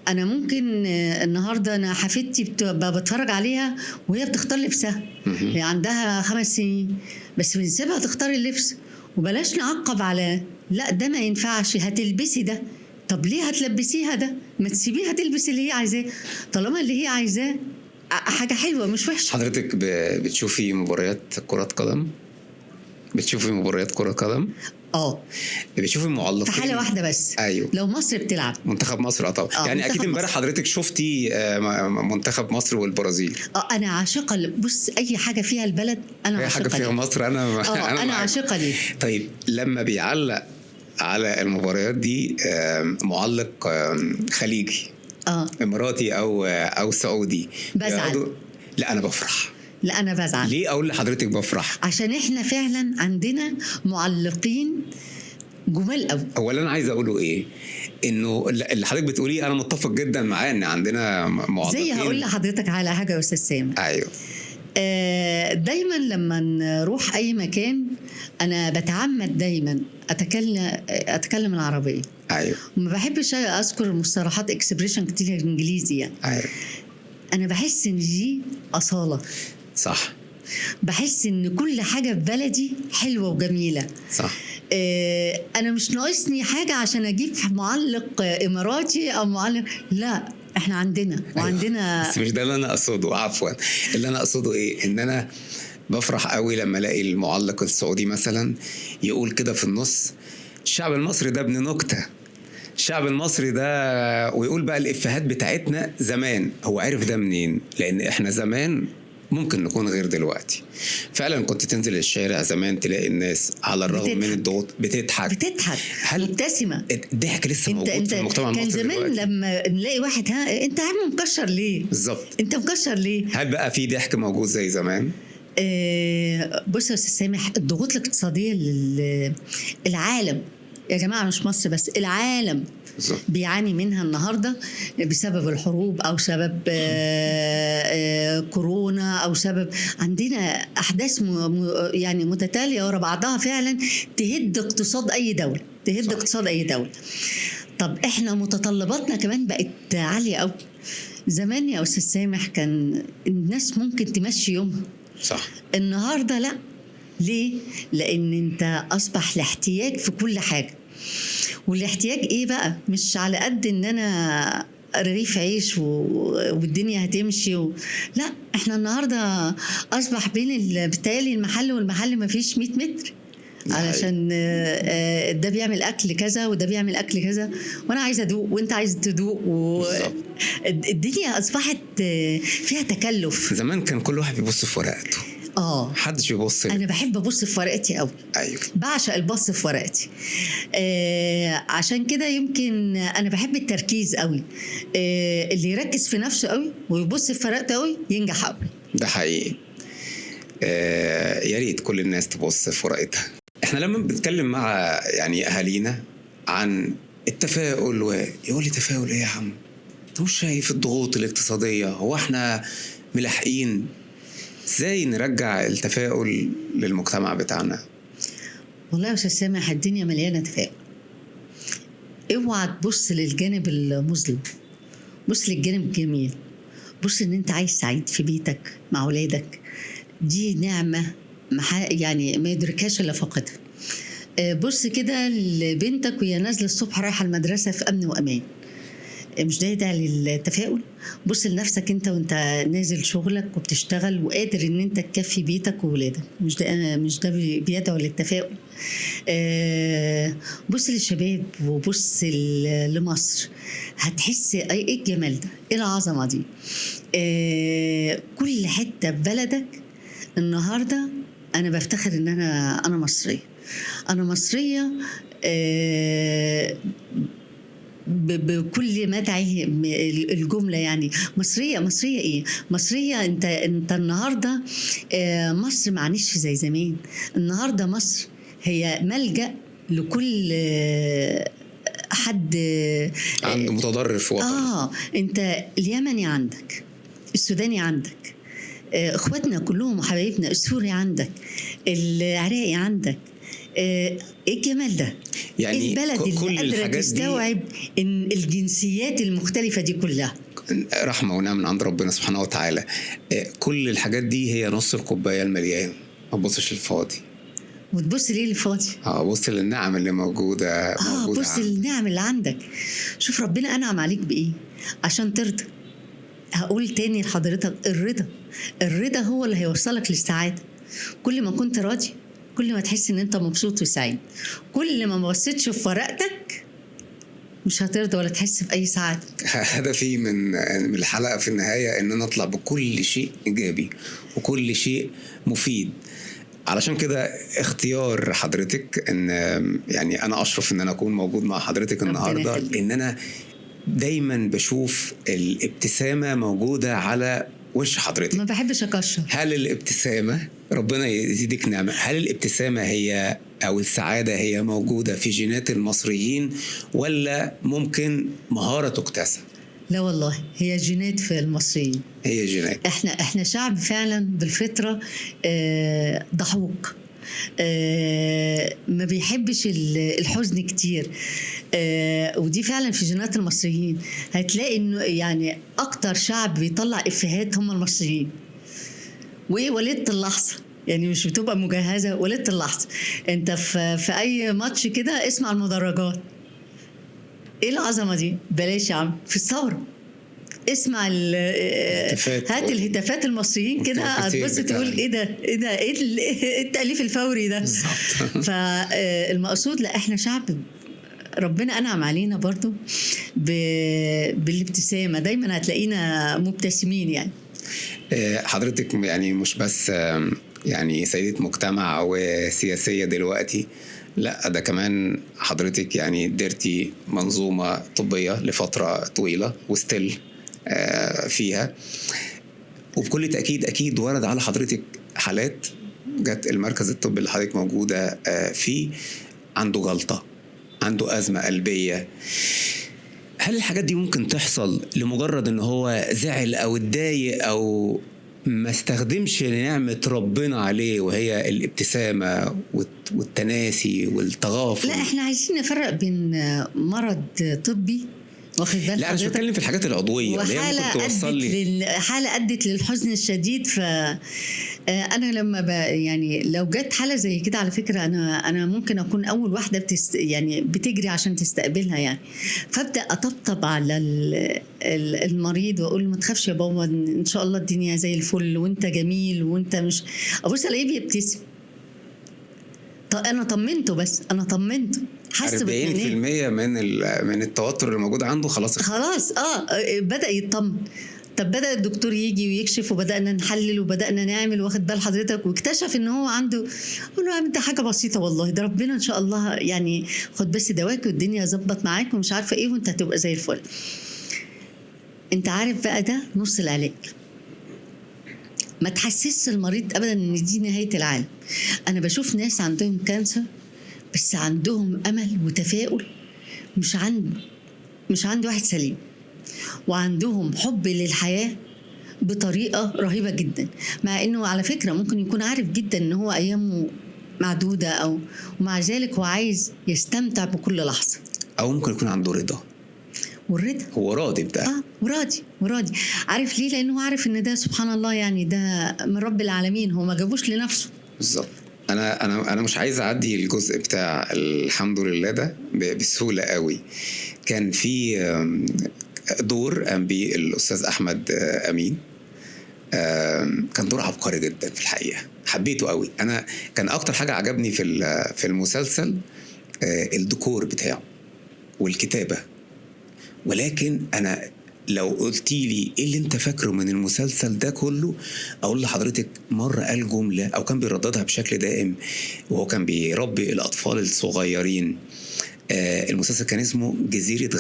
انا ممكن النهارده انا حفيدتي بتفرج عليها وهي بتختار لبسها، هي عندها 5 سنين، بس بنسيبها تختار اللبس، وبلاش نعقب على لا ده ما ينفعش هتلبسي ده. طب ليه هتلبسيها ده؟ ما تسيبيها تلبس اللي هي عايزاه، طالما اللي هي عايزاه حاجه حلوه مش وحشه. حضرتك بتشوفي مباريات كرة قدم؟ بتشوفي مباريات كرة قدم؟ بتشوفي معلقين في حالة واحدة بس. أيوه. لو مصر بتلعب منتخب مصر طبعا. يعني أكيد امبارح حضرتك شفتي منتخب مصر والبرازيل. أنا عاشقة. بص، أي حاجة فيها البلد أنا عاشقة. أي حاجة فيها مصر أنا عاشقة دي. طيب لما بيعلق على المباريات دي معلق خليجي إماراتي أو سعودي، بزعل. لا أنا بفرح. لا أنا بزعل. ليه أقول لحضرتك بفرح؟ عشان إحنا فعلا عندنا معلقين جمال قوي. أولا أنا عايز أقوله إيه، إنه اللي حضرتك بتقوليه أنا متفق جدا معاه، إن عندنا معلقين. زي هقول لحضرتك على حاجة يا أستاذ سامح. أيوه. دايما لما نروح أي مكان أنا بتعمد دايما أتكلم العربية. أيوه. وما بحبش أذكر مصطلحات إكسبريشن كتير إنجليزي يعني. أيوه. أنا بحس إن دي أصالة. صح. بحس إن كل حاجة في بلدي حلوة وجميلة. صح. أنا مش ناقصني حاجة عشان أجيب معلق إماراتي أو معلق، لا إحنا عندنا وعندنا. أيوة. بس مش ده اللي أنا أقصده، عفوا. اللي أنا أقصده إيه، إن أنا بفرح قوي لما ألاقي المعلق السعودي مثلا يقول كده في النص الشعب المصري ده ابن نكتة، الشعب المصري ده، ويقول بقى الإفيهات بتاعتنا زمان. هو عارف ده منين؟ لأن إحنا زمان ممكن نكون غير دلوقتي. فعلا كنت تنزل الشارع زمان تلاقي الناس على الرغم من الضغوط بتضحك. مبتسمة. الضحك لسه موجود في المجتمع المصري. كان زمان دلوقتي لما نلاقي واحد انت عم مكشر ليه؟ بالظبط. انت مكشر ليه؟ هل بقى في ضحك موجود زي زمان؟ بص يا استاذ سامح، الضغوط الاقتصادية العالم يا جماعة، مش مصر بس، العالم بالظبط. بيعاني منها النهارده بسبب الحروب او سبب كورونا او سبب عندنا احداث يعني متتاليه ورا بعضها فعلا تهد اقتصاد اي دوله، تهد اقتصاد اي دوله. طب احنا متطلباتنا كمان بقت عاليه قوي. زمان يا استاذ سامح كان الناس ممكن تمشي يومها، صح. النهارده لا. ليه؟ لان انت اصبح الاحتياج في كل حاجه. والاحتياج ايه بقى؟ مش على قد ان انا رغيف عيش والدنيا هتمشي لا، احنا النهارده اصبح بين بالتالي المحل والمحل ما فيش 100 متر علشان ده بيعمل اكل كذا وده بيعمل اكل كذا، وانا عايزه ادوق وانت عايز تدوق الدنيا اصبحت فيها تكلف. زمان كان كل واحد بيبص في ورقته، محدش بيبص. انا بحب ابص في ورقتي قوي. ايوه، بعشق البص في ورقتي. عشان كده يمكن انا بحب التركيز قوي. اللي يركز في نفسه قوي ويبص في ورقته قوي ينجح قوي. ده حقيقي. يا ريت كل الناس تبص في ورقتها. احنا لما بنتكلم مع يعني اهالينا عن التفاؤل، ويقول لي تفاؤل ايه يا عم؟ انت مش شايف الضغوط الاقتصاديه؟ هو احنا ملاحقين؟ ازاي نرجع التفاؤل للمجتمع بتاعنا؟ والله يا استاذ سامح الدنيا مليانه تفاؤل. اوعى تبص للجانب المظلم، بص للجانب الجميل. بص ان انت عايش سعيد في بيتك مع اولادك، دي نعمه يعني ما يدركهاش الا فاقدها. بص كده لبنتك وهي نازله الصبح رايحه المدرسه في امن وامان، مش ده داعي للتفاؤل؟ بص لنفسك انت وانت نازل شغلك وبتشتغل وقادر ان انت تكفي بيتك وولادك، مش ده بيدعو للتفاؤل؟ بص للشباب وبص لمصر، هتحس ايه الجمال ده، ايه العظمه دي. كل حته في بلدك النهارده انا بفتخر ان انا مصريه. انا مصريه بكل ما تعيه الجمله. يعني مصريه ايه؟ مصريه انت النهارده مصر معنيش زي زمان. النهارده مصر هي ملجأ لكل حد عنده متضرر في وطنه. انت اليمني عندك، السوداني عندك، اخواتنا كلهم وحبايبنا، السوري عندك، العراقي عندك. ايه الجمال ده؟ يعني البلد اللي قادرة تستوعب إن الجنسيات المختلفة دي كلها رحمة ونعمة من عند ربنا سبحانه وتعالى. كل الحاجات دي هي نص الكوباية المليان، ما تبصش للفاضي. وتبص ليه الفاضي؟ بص للنعم اللي موجودة بص للنعم اللي عندك. شوف ربنا أنعم عليك بإيه عشان ترضى. هقول تاني لحضرتك، الرضا هو اللي هيوصلك للسعادة. كل ما كنت راضي كل ما تحس ان انت مبسوط وسعيد. كل ما بصيتش في ورقتك مش هترضى ولا تحس بأي سعادة. هدفي من الحلقة في النهاية ان انا اطلع بكل شيء ايجابي وكل شيء مفيد. علشان كده اختيار حضرتك ان يعني انا اشرف ان انا اكون موجود مع حضرتك النهاردة، ان انا دايما بشوف الابتسامة موجودة على وش حضرتك. ما بحبش اكشر. هل الابتسامة، ربنا يزيدك نعمة، هل الابتسامة هي أو السعادة هي موجودة في جينات المصريين ولا ممكن مهارة تكتسب؟ لا والله هي جينات في المصريين. هي جينات. احنا شعب فعلا بالفطرة ضحوك، ما بيحبش الحزن كتير. ودي فعلا في جينات المصريين. هتلاقي انه يعني اكتر شعب بيطلع افيهات هم المصريين. وايه ولدت اللحظه، يعني مش بتبقى مجهزه، ولدت اللحظه. انت في اي ماتش كده اسمع المدرجات، ايه العظمه دي؟ بلاش يا عم في الثوره اسمع هات الهتافات المصريين كده، هتبص تقول ايه ده ايه التأليف الفوري ده. فالمقصود لا، احنا شعب ربنا أنعم علينا برضو بالابتسامة، دايما هتلاقينا مبتسمين. يعني حضرتك يعني مش بس يعني سيدة مجتمع وسياسية دلوقتي، لا ده كمان حضرتك يعني درتي منظومة طبية لفترة طويلة وستيل فيها، وبكل تأكيد أكيد ورد على حضرتك حالات جت المركز الطبي اللي حضرتك موجودة فيه عنده جلطة، عنده أزمة قلبية. هل الحاجات دي ممكن تحصل لمجرد ان هو زعل او اتضايق او ما استخدمش نعمة ربنا عليه وهي الابتسامة والتناسي والتغافل؟ لا، احنا عايزين نفرق بين مرض طبي، واخد بال لا انا مش حضرتك، بتكلم في الحاجات العضوية اللي هي ممكن توصل لي حالة أدت للحزن الشديد. ف أنا لما يعني لو جت حالة زي كده، على فكرة أنا ممكن أكون أول واحدة يعني بتجري عشان تستقبلها يعني. فأبدأ أطبطب على المريض وأقول له ما تخافش يا بابا، إن شاء الله الدنيا زي الفل وأنت جميل وأنت مش. أبص ألاقيه بيبتسم. أنا طمنته، بس أنا طمنته، حاسس 40% من التوتر اللي موجود عنده خلاص بدأ يطمن. طب بدأ الدكتور يجي ويكشف، وبدأنا نحلل وبدأنا نعمل، واخد بال حضرتك، واكتشف ان هو عنده. قول له ده حاجه بسيطه والله، ده ربنا ان شاء الله يعني، خد بس دواك والدنيا ظبط معاك ومش عارفه ايه، وانت هتبقى زي الفل. انت عارف بقى ده نص العلاج. ما تحسسش المريض ابدا ان دي نهايه العالم. انا بشوف ناس عندهم كانسر بس عندهم امل وتفاؤل، مش عند واحد سليم، وعندهم حب للحياه بطريقه رهيبه جدا، مع انه على فكره ممكن يكون عارف جدا ان هو ايامه معدوده، ومع ذلك هو عايز يستمتع بكل لحظه. او ممكن يكون عنده رضا، والرضا هو راضي بده. وراضي. عارف ليه؟ لانه عارف ان ده سبحان الله يعني ده من رب العالمين، هو ما جابوش لنفسه. بالظبط. انا مش عايز اعدي الجزء بتاع الحمد لله ده بسهوله قوي. كان في دور قام بيه الاستاذ احمد امين، كان دور عبقري جدا في الحقيقه، حبيته قوي. انا كان اكتر حاجه عجبني في المسلسل الديكور بتاعه والكتابه. ولكن انا لو قلتي لي ايه اللي انت فاكره من المسلسل ده كله، اقول لحضرتك مره قال جمله او كان بيرددها بشكل دائم وهو كان بيربي الاطفال الصغيرين. المسلسل كان اسمه جزيره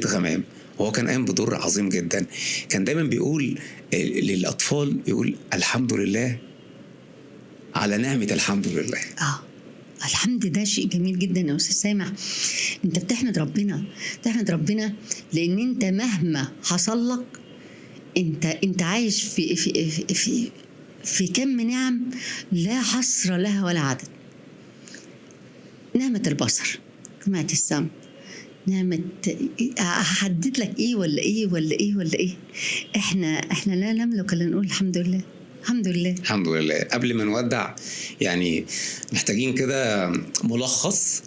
غمام. هو كان قايم بدور عظيم جدا. كان دايما بيقول للاطفال، يقول الحمد لله على نعمه الحمد لله. الحمد ده شيء جميل جدا يا استاذ سامح. انت بتحمد ربنا لان انت مهما حصل لك، انت عايش في كم نعم لا حصر لها ولا عدد. نعمة البصر، نعمة السمع، نعمة هحدد لك ايه ولا ايه. احنا لا نملك الا نقول الحمد لله. قبل ما نودع يعني محتاجين كده ملخص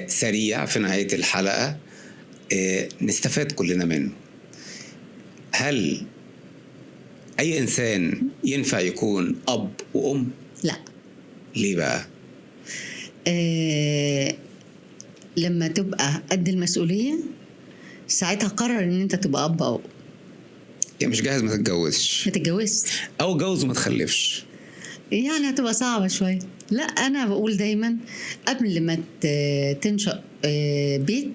سريع في نهاية الحلقة نستفاد كلنا منه. هل أي إنسان ينفع يكون أب وأم؟ لا. ليه بقى؟ لما تبقى قد المسؤولية ساعتها قرر ان انت تبقى أب أو يعني مش جاهز ما تتجوزش او جوز وما تخلفش، يعني هتبقى صعبة شوية. لا، انا بقول دايما قبل ما تنشأ بيت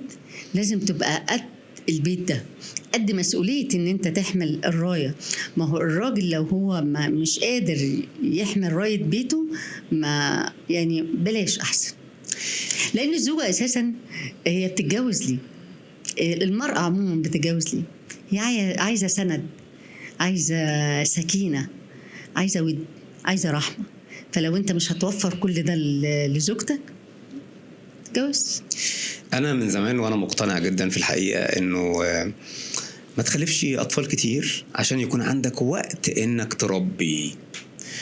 لازم تبقى قد البيت ده، قد مسؤولية ان انت تحمل الراية. ما هو الراجل لو هو مش قادر يحمل راية بيته، ما يعني بلاش احسن. لان الزوجة اساسا هي بتتجوز ليه؟ المرأة عموما بتتجوز ليه؟ هي عايزة سند، عايزة سكينة، عايزة ود، عايزة رحمة. فلو انت مش هتوفر كل ده لزوجتك تتجوز. انا من زمان وانا مقتنع جدا في الحقيقة انه ما تخلفش اطفال كتير عشان يكون عندك وقت انك تربي.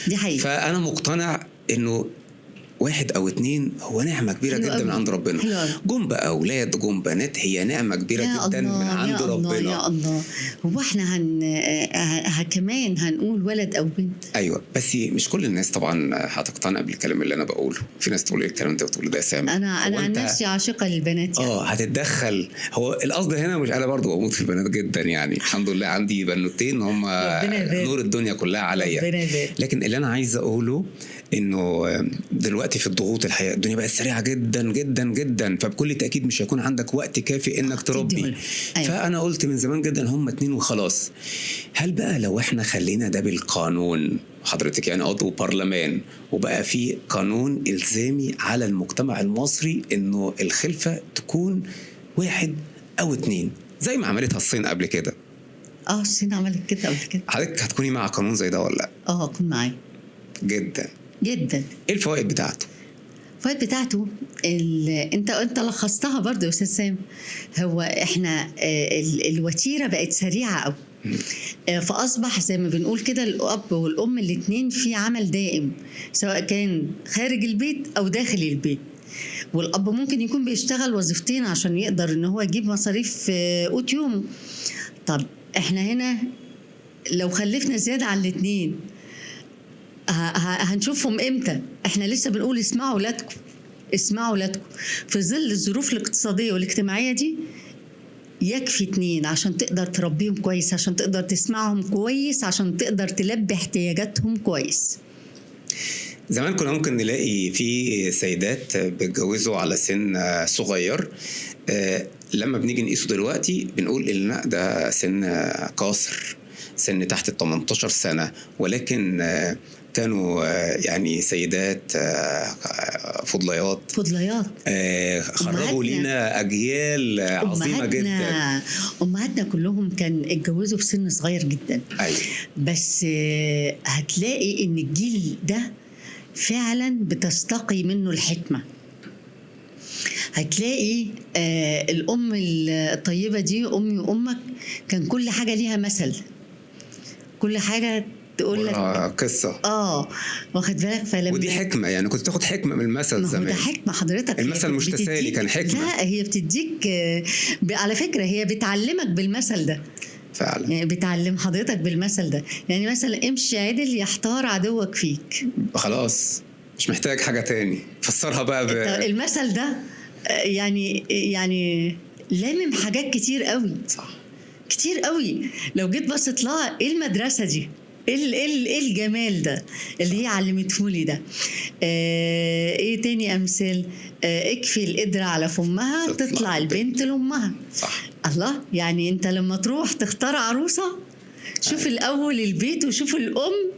دي حقيقة. فانا مقتنع انه 1 أو 2 هو نعمة كبيرة جدا من عند ربنا. جم بقى أولاد جم بنات، هي نعمة كبيرة جدا من عند ربنا. يا الله. هو احنا كمان هنقول ولد أو بنت؟ أيوة، بس مش كل الناس طبعا هتقتنع بالكلام اللي أنا بقوله. في ناس تقول الكلام ده وتقول ده سامع. أنا عن نفسي عاشقة للبنات يعني. هتتدخل. هو القصد هنا مش، أنا برضو بموت في البنات جدا يعني. الحمد لله عندي بنوتين هم نور الدنيا كلها عليا. لكن اللي أنا عايز أقوله إنه دلوقتي في الضغوط الحياة، الدنيا بقت سريعة جدا جدا جدا، فبكل تأكيد مش هيكون عندك وقت كافي إنك تربي. أيوة. فأنا قلت من زمان جدا هم 2 وخلاص. هل بقى لو إحنا خلينا ده بالقانون، حضرتك يعني عضو برلمان، وبقى في قانون إلزامي على المجتمع المصري إنه الخلفة تكون 1 أو 2 زي ما عملتها الصين قبل كده. الصين عملت كده قبل كده. حضرتك هتكوني مع قانون زي ده ولا لا؟ أكون معاه جدا. جدا. ايه الفوائد بتاعته؟ الفوائد بتاعته انت لخصتها برضو يا استاذ سام. هو احنا الوتيره بقت سريعه قوي، فاصبح زي ما بنقول كده الاب والام الاثنين في عمل دائم، سواء كان خارج البيت او داخل البيت. والاب ممكن يكون بيشتغل وظيفتين عشان يقدر ان هو يجيب مصاريف قوت يومه. طب احنا هنا لو خلفنا زياده عن الاثنين هنشوفهم امتى؟ احنا لسه بنقول اسمعوا ولادكم، اسمعوا ولادكم. في ظل الظروف الاقتصاديه والاجتماعيه دي يكفي 2 عشان تقدر تربيهم كويس، عشان تقدر تسمعهم كويس، عشان تقدر تلبي احتياجاتهم كويس. زمان كنا ممكن نلاقي في سيدات بيتجوزوا على سن صغير، لما بنيجي نقيسه دلوقتي بنقول إن ده سن قاصر، سن تحت 18 سنة، ولكن كانوا يعني سيدات فضليات خرجوا لينا أجيال عظيمة جدا. أمهاتنا كلهم كان اتجوزوا في سن صغير جدا. أيوة. بس هتلاقي إن الجيل ده فعلا بتستقي منه الحكمة. هتلاقي الأم الطيبة دي، أمي وأمك، كان كل حاجة ليها مثل، كل حاجة تقول لك قصة. واخد بالك؟ ودي حكمة، يعني كنت تاخد حكمة من المثل زمان. ده حكمة حضرتك. المثل مش تسالي، كان حكمة. لا، هي بتديك على فكرة هي بتعلمك بالمثل ده فعلا. يعني بتعلم حضرتك بالمثل ده. يعني مثلا امشي عدل يحتار عدوك فيك. خلاص مش محتاج حاجة تاني، فسرها بقى المثل ده يعني لامم حاجات كتير قوي. صح، كتير قوي. لو جيت بصيت لها، ايه المدرسة دي، ايه الجمال ده اللي هي علمتهولي ده. ايه تاني امثال؟ اكفي القدرة على فمها تطلع البنت لامها. صح. الله، يعني انت لما تروح تختار عروسة شوف الاول البيت، وشوف الام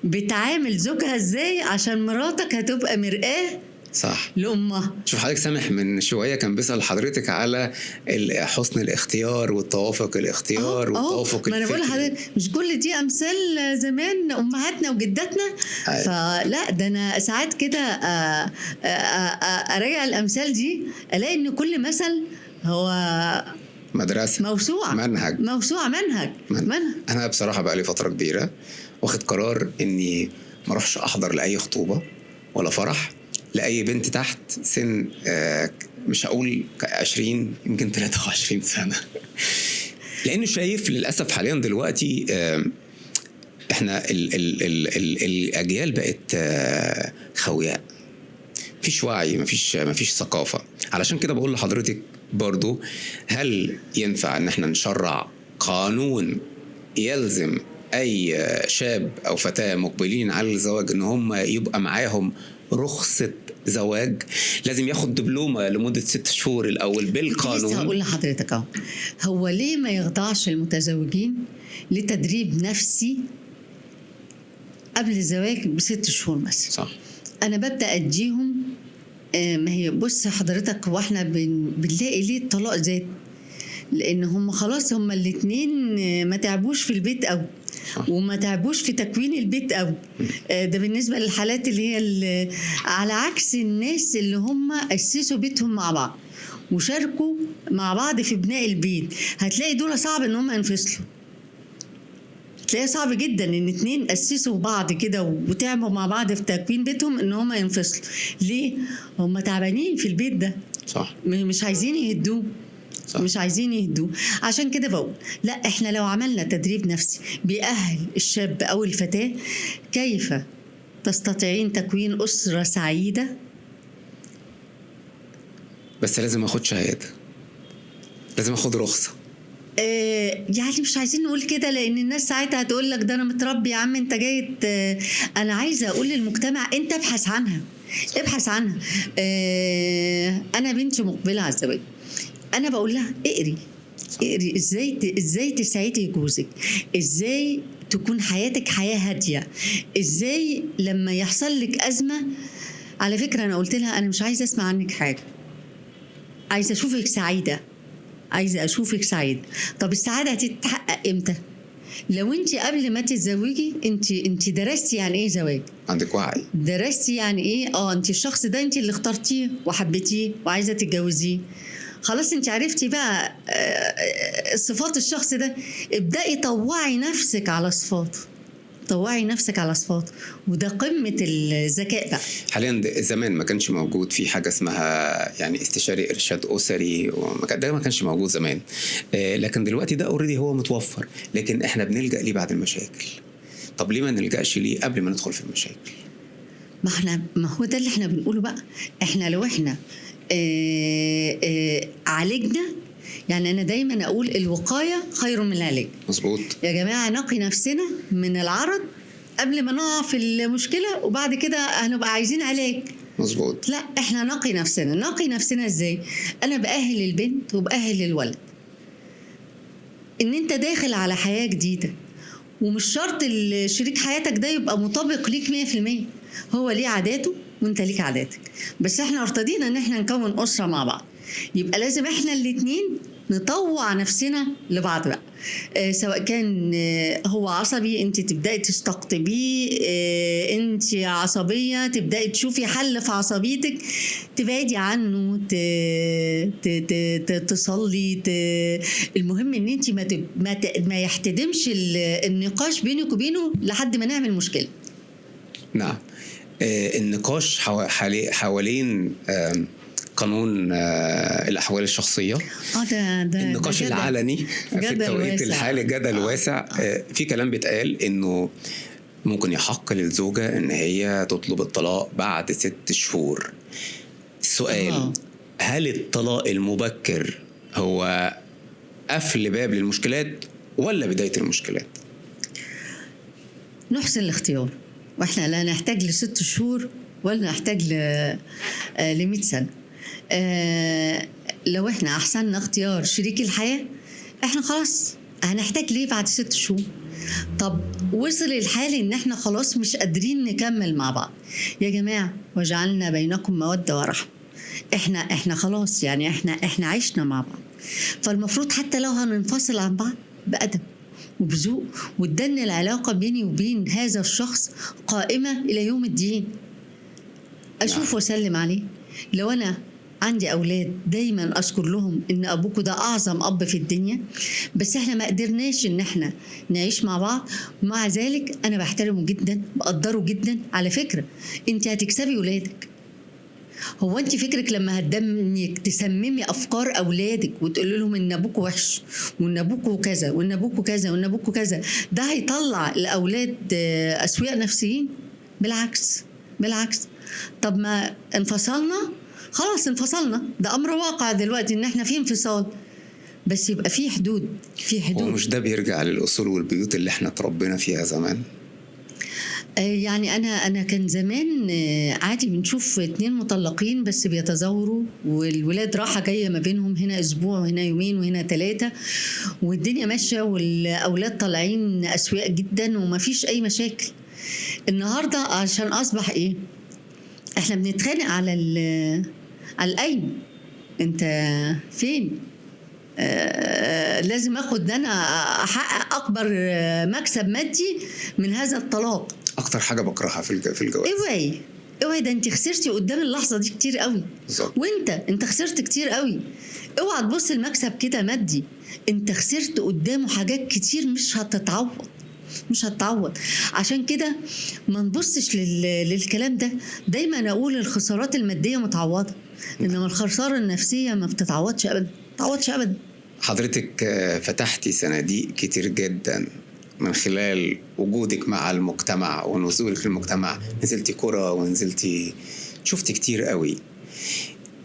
بتعامل زوجها ازاي، عشان مراتك هتبقى مرآة صح لأمها. شوف حضرتك، سامح من شوية كان بيسأل حضرتك على حسن الاختيار والتوافق الاختيار والتوافق ما أنا بقول لحضرتك مش كل دي أمثال زمان أمهاتنا وجداتنا. فلا، ده أنا ساعات كده أراجع الأمثال دي ألاقي إن كل مثل هو مدرسة، موسوعة، منهج. أنا بصراحة بقى لي فترة كبيرة واخد قرار إني ما أروحش أحضر لأي خطوبة ولا فرح لأي بنت تحت سن مش هقول 20 يمكن 23 سنة. لأنه شايف للأسف حاليا دلوقتي احنا الأجيال بقت خوياء، مفيش وعي، مفيش ثقافة. علشان كده بقول لحضرتك برضو، هل ينفع ان احنا نشرع قانون يلزم اي شاب او فتاة مقبلين على الزواج ان هم يبقى معاهم رخصة زواج؟ لازم ياخد دبلومة لمدة 6 شهور الأول بالقانون. لسه هقول لحضرتك هو ليه ما يخضعش المتزوجين لتدريب نفسي قبل الزواج ب6 شهور مثلا؟ صح. أنا ببدأ أديهم ما هي بص حضرتك، هو احنا بنلاقي ليه الطلاق زاد؟ لأن هم خلاص هم الاتنين ما تعبوش في البيت أوي، وما تعبوش في تكوين البيت أوي. ده بالنسبة للحالات اللي هي على عكس الناس اللي هم أسسوا بيتهم مع بعض وشاركوا مع بعض في بناء البيت. هتلاقي دول صعب ان هم ينفصلوا، تلاقي صعب جدا ان 2 أسسوا بعض كده وتعبوا مع بعض في تكوين بيتهم ان هم ينفصلوا. ليه؟ هم تعبانين في البيت ده. صح. مش عايزين يهدوه. صح. مش عايزين يهدوه. عشان كده بقول لا، احنا لو عملنا تدريب نفسي بيأهل الشاب او الفتاة كيف تستطيعين تكوين أسرة سعيدة. بس لازم اخد شهادة، لازم اخد رخصة. يعني مش عايزين نقول كده، لان الناس ساعتها هتقول لك ده انا متربي يا عم، انت جاي. انا عايزه اقول للمجتمع انت ابحث عنها. انا بنتي مقبله على الزواج، انا بقول لها اقري ازاي تسعدي جوزك، ازاي تكون حياتك حياه هاديه، ازاي لما يحصل لك ازمه. على فكره انا قلت لها انا مش عايزه اسمع عنك حاجه، عايزه اشوفك سعيده. عايزة أشوفك سعيدة. طب السعادة هتتحقق إمتى؟ لو أنت قبل ما تتزوجي أنت درستي يعني إيه زواج، عندك وعي. درستي يعني ايه انت الشخص ده انت اللي اخترتيه وحبيتيه وعايزه تتجوزيه، خلاص انت عرفتي بقى صفات الشخص ده. ابدأي طوعي نفسك على صفاته، طوعي نفسك على صفاته، وده قمة الذكاء بقى. حاليا زمان ما كانش موجود في حاجه اسمها يعني استشاري ارشاد اسري، ده ما كانش موجود زمان. لكن دلوقتي ده اوريدي هو متوفر، لكن احنا بنلجأ ليه بعد المشاكل. طب ليه ما نلجأش ليه قبل ما ندخل في المشاكل؟ ما هو ده اللي احنا بنقوله بقى. احنا لو احنا عالجنا، يعني انا دايما اقول الوقايه خير من العلاج. مظبوط يا جماعه نقي نفسنا من العرض قبل ما نقع في المشكله، وبعد كده هنبقى عايزين علاج. مظبوط. لا، احنا نقي نفسنا ازاي؟ انا بأهل البنت وبأهل الولد ان انت داخل على حياه جديده، ومش شرط شريك حياتك ده يبقى مطابق ليك 100%. هو ليه عاداته وانت ليك عاداتك، بس احنا ارتضينا ان احنا نكون اسره مع بعض، يبقى لازم احنا الاتنين نطوع نفسنا لبعض بقى. سواء كان هو عصبي انت تبداي تستقطبيه، انت عصبيه تبداي تشوفي حل في عصبيتك، تبعدي عنه، تصلي. المهم ان انت ما يحتدمش النقاش بينك وبينه لحد ما نعمل مشكله. نعم. النقاش حوالين قانون الأحوال الشخصية، ده النقاش ده العلني في التوقيت الحالي جدل واسع. في كلام بيتقال إنه ممكن يحق للزوجة إن هي تطلب الطلاق بعد 6 شهور. السؤال هل الطلاق المبكر هو قفل باب للمشكلات ولا بداية المشكلات؟ نحسن الاختيار، واحنا لا نحتاج ل6 شهور ولا نحتاج ل100 سنة. لو احنا احسننا اختيار شريك الحياة، احنا خلاص هنحتاج ليه بعد 6 شهور؟ طب وصل الحال ان احنا خلاص مش قادرين نكمل مع بعض، يا جماعة وجعلنا بينكم مودة ورحمة. احنا خلاص يعني احنا عشنا مع بعض، فالمفروض حتى لو هننفصل عن بعض بأدب وبذوق، وتدن العلاقة بيني وبين هذا الشخص قائمة إلى يوم الدين. أشوف وأسلم عليه. لو أنا عندي أولاد دايما أذكر لهم إن أبوكوا ده أعظم أب في الدنيا، بس إحنا ما قدرناش إن إحنا نعيش مع بعض، ومع ذلك أنا بحترمه جدا، بقدره جدا. على فكرة أنت هتكسبي ولادك. هو انت فكرك لما هتدمك تسممي افكار اولادك وتقول لهم ان ابوكوا وحش وان ابوكوا كذا وان ابوكوا كذا وان ابوكوا كذا، ده هيطلع الاولاد اسوياء نفسيين؟ بالعكس. طب ما انفصلنا، خلاص انفصلنا، ده امر واقع دلوقتي ان احنا في انفصال، بس يبقى في حدود. ومش ده بيرجع للاصول والبيوت اللي احنا تربينا فيها زمان؟ يعني أنا كان زمان عادي بنشوف 2 مطلقين بس بيتزاوروا، والولاد راحة جاية ما بينهم، هنا أسبوع وهنا يومين وهنا 3، والدنيا ماشية والأولاد طالعين أسوياء جدا وما فيش أي مشاكل. النهاردة عشان أصبح إيه؟ إحنا بنتخانق على القايم، أنت فين؟ لازم أخد أنا أحقق أكبر مكسب مادي من هذا الطلاق. اكتر حاجه بكرهها في الجواز. اوعي ده انت خسرتي قدام اللحظه دي كتير قوي. بالظبط. انت خسرت كتير قوي. اوعى تبص المكسب كده مادي، انت خسرت قدامه حاجات كتير مش هتتعوض. عشان كده ما نبصش للكلام ده. دايما اقول الخسارات الماديه متعوضه، انما الخساره النفسيه ما بتتعوضش ابدا. حضرتك فتحتي صناديق كتير جدا من خلال وجودك مع المجتمع ونزولك للمجتمع، نزلتي كرة ونزلتي شفتي كتير قوي.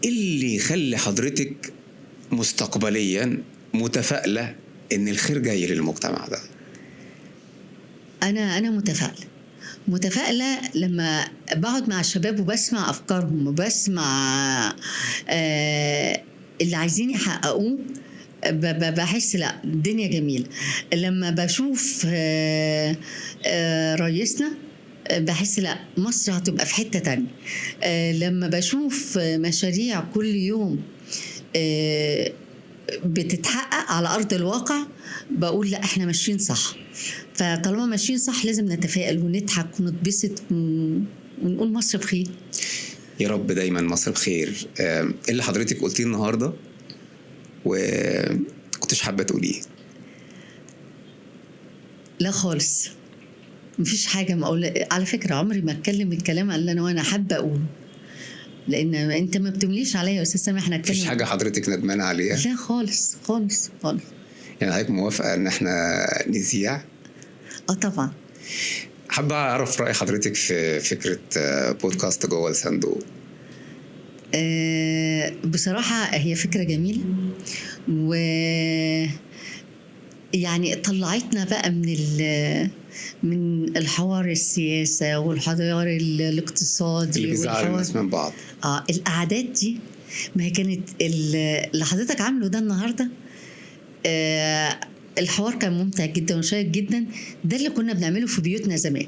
اللي يخلي حضرتك مستقبليا متفائلة ان الخير جاي للمجتمع ده؟ انا متفائلة لما بقعد مع الشباب وبسمع افكارهم وبسمع اللي عايزين يحققوه، بحس لا الدنيا جميلة. لما بشوف رئيسنا بحس لا مصر هتبقى في حتة تانية. لما بشوف مشاريع كل يوم بتتحقق على ارض الواقع بقول لا احنا ماشيين صح. فطالما ماشيين صح لازم نتفائل ونضحك ونتبسط ونقول مصر بخير. يا رب دايما مصر بخير. ايه اللي حضرتك قلتيه النهارده وكنتش حابه تقوليه؟ لا خالص، مفيش حاجه ما اقول. على فكره عمري ما اتكلم الكلام اللي انا وانا حابه اقوله، لان انت ما بتمليش عليا يا استاذ سامح. احنا اتكلم مفيش حاجه حضرتك ندمانه عليها؟ لا خالص خالص خالص. يعني حضرتك موافقه ان احنا نذيع؟ طبعا. حابه اعرف راي حضرتك في فكره بودكاست جوه الصندوق. بصراحه هي فكره جميله، و يعني طلعتنا بقى من الحوار السياسة والحوار الاقتصادي اللي بيزعل الناس من بعض. القعدات دي، ما هي كانت اللي حضرتك عامله ده النهاردة. الحوار كان ممتع جدا وشيق جدا. ده اللي كنا بنعمله في بيوتنا زمان.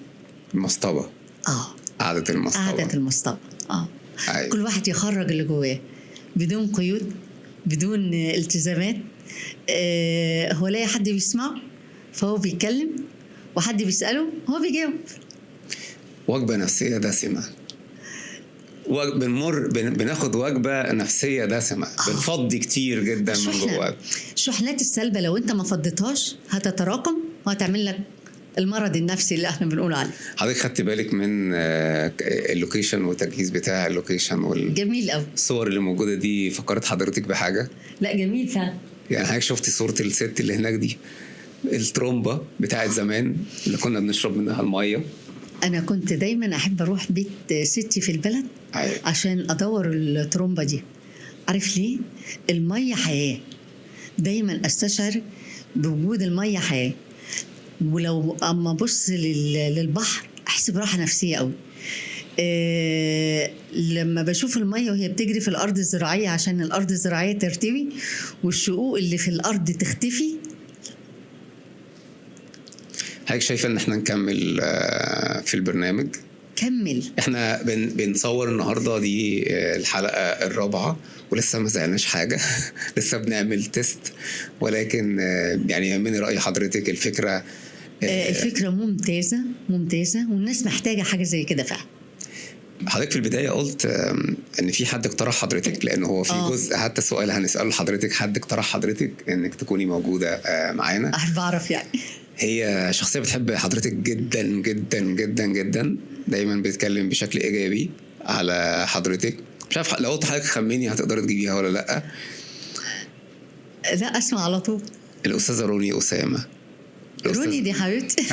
المصطبة. قعدة المصطبة. قعدة المصطبة. أيوة. كل واحد يخرج اللي جواه بدون قيود، بدون التزامات. هو لاقي حد بيسمعه فهو بيتكلم، وحد بيسأله هو بيجاوب. وجبة نفسية دسمة. بناخد وجبة نفسية دسمة. بنفضي كتير جدا من جواك. الشحنات السلبة لو انت ما فضيتهاش هتتراكم وهتعمل لك المرض النفسي اللي احنا بنقول عليه. حضرتك خدت بالك من اللوكيشن والتجهيز بتاع اللوكيشن جميل قوي. الصور اللي موجودة دي فكرت حضرتك بحاجة؟ لا جميل فعلا. يعني حضرتك شفتي صورة الست اللي هناك دي، الترومبة بتاعت زمان اللي كنا بنشرب منها المية؟ أنا كنت دايما أحب أروح بيت ستي في البلد. أيوة. عشان أدور الترومبة دي. عارف ليه؟ المية حياة. دايما أستشعر بوجود المية حياة. ولو أما أبص للبحر أحس براحة نفسية قوي. لما بشوف المية وهي بتجري في الأرض الزراعية عشان الأرض الزراعية ترتوي والشقوق اللي في الأرض تختفي. هيك شايفة ان احنا نكمل في البرنامج؟ كمل. احنا بنصور النهاردة دي الحلقة الرابعة ولسه ما زعناش حاجة. لسه بنعمل تيست، ولكن يعني يهمني رأي حضرتك. الفكرة ممتازة ممتازة، والناس محتاجة حاجة زي كده فعلا. حضرتك في البداية قلت ان في حد اقترح حضرتك، لانه هو في جزء حتى سؤال هنسأله لحضرتك، حد اقترح حضرتك انك تكوني موجودة معانا. احب اعرف يعني. هي شخصية بتحب حضرتك جدا جدا جدا جدا، دايما بتتكلم بشكل ايجابي على حضرتك. مش عارف لو قلت حضرتك خميني هتقدر تجيبيها ولا لا؟ لا اسمع على طول. الأستاذة روني أسامة. روني دي حبيبتي.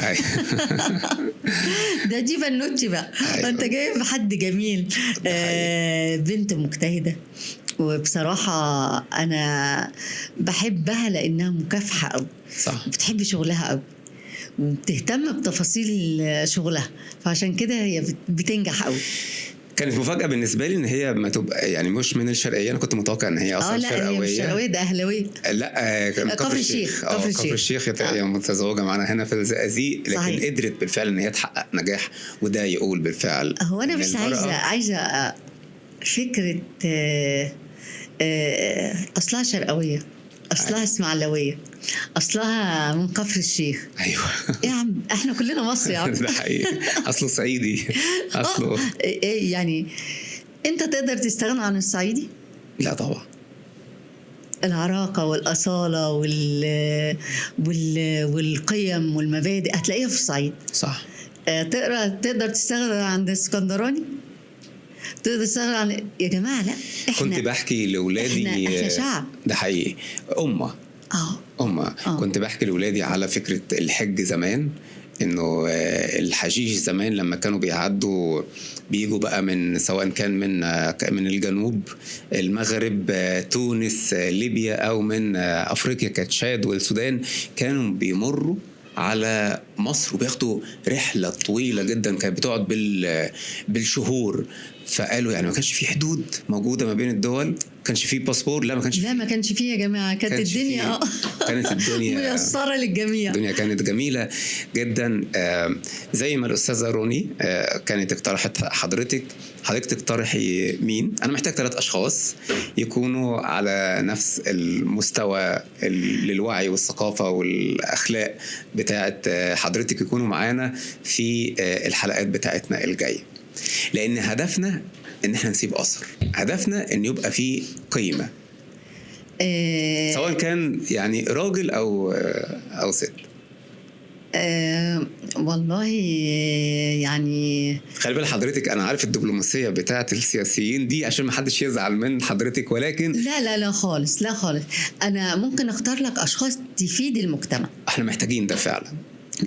دي بنوتي بقى. انت جايب حد جميل. بنت مجتهدة، وبصراحة أنا بحبها لأنها مكافحة أوي. صح. بتحب شغلها أوي وبتهتم بتفاصيل شغلها، فعشان كده هي بتنجح أوي. كانت مفاجأة بالنسبة لي إن هي ما تبقى يعني مش من الشرقية. أنا كنت متوقع إن هي أصلا شرقاوية. لا هي الشرقاوية ده أهلاوية. لا كفر الشيخ. كفر الشيخ. هي متزوجة معنا هنا في الزقازيق، لكن صحيح. قدرت بالفعل إن هي تحقق نجاح، وده يقول بالفعل. هو أنا بس عايزة فكرة أصلها شرقاوية، أصلها اسماعيلاوية، أصلها من كفر الشيخ. أيوة يا عم إحنا كلنا مصر يا عم. ده حقيقي. أصله صعيدي. أصله يعني أنت تقدر تستغنى عن الصعيدي؟ لا طبعا. العراقة والأصالة والقيم والمبادئ هتلاقيها في الصعيد. صح. تقدر تستغنى عن الاسكندراني؟ تقدر تستغنى عن يا جماعة؟ لا كنت بحكي لأولادي إحنا شعب. ده حقيقي. كنت بحكي لأولادي على فكرة الحج زمان، إنه الحجيج زمان لما كانوا بيجوا بقى من سواء كان من الجنوب، المغرب، تونس، ليبيا، أو من أفريقيا كتشاد والسودان، كانوا بيمروا على مصر وبياخدوا رحلة طويلة جدا كانت بتقعد بالشهور. فقالوا يعني ما كانش في حدود موجوده ما بين الدول، ما كانش في باسبور، لا ما كانش لا ما كانش فيه يا جماعه، كانت كانش الدنيا كانت الدنيا ميسره للجميع. الدنيا كانت جميله جدا. زي ما الاستاذه روني كانت اقترحت، حضرتك تقترحي مين؟ انا محتاج 3 اشخاص يكونوا على نفس المستوى للوعي والثقافه والاخلاق بتاعه حضرتك، يكونوا معانا في الحلقات بتاعتنا الجايه، لان هدفنا ان احنا نسيب اثر، هدفنا ان يبقى فيه قيمه، سواء كان يعني راجل او ست. والله يعني خلي بال حضرتك، انا عارف الدبلوماسيه بتاعه السياسيين دي عشان ما حدش يزعل من حضرتك، ولكن لا خالص، لا خالص. انا ممكن اختار لك اشخاص تفيد المجتمع. احنا محتاجين ده فعلا.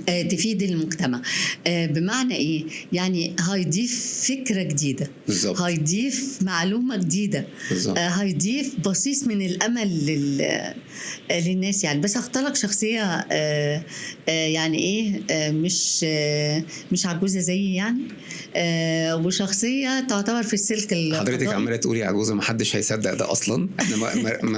تفيد المجتمع. بمعنى ايه؟ يعني هيضيف فكره جديده بالظبط، هيضيف معلومه جديده بالظبط، هيضيف بصيص من الامل للناس يعني. بس اختار لك شخصيه يعني ايه، مش عجوزه زيي يعني، وشخصيه تعتبر في السلك حضرتك القضائي. عماله تقولي عجوزه، ما حدش هيصدق ده اصلا. احنا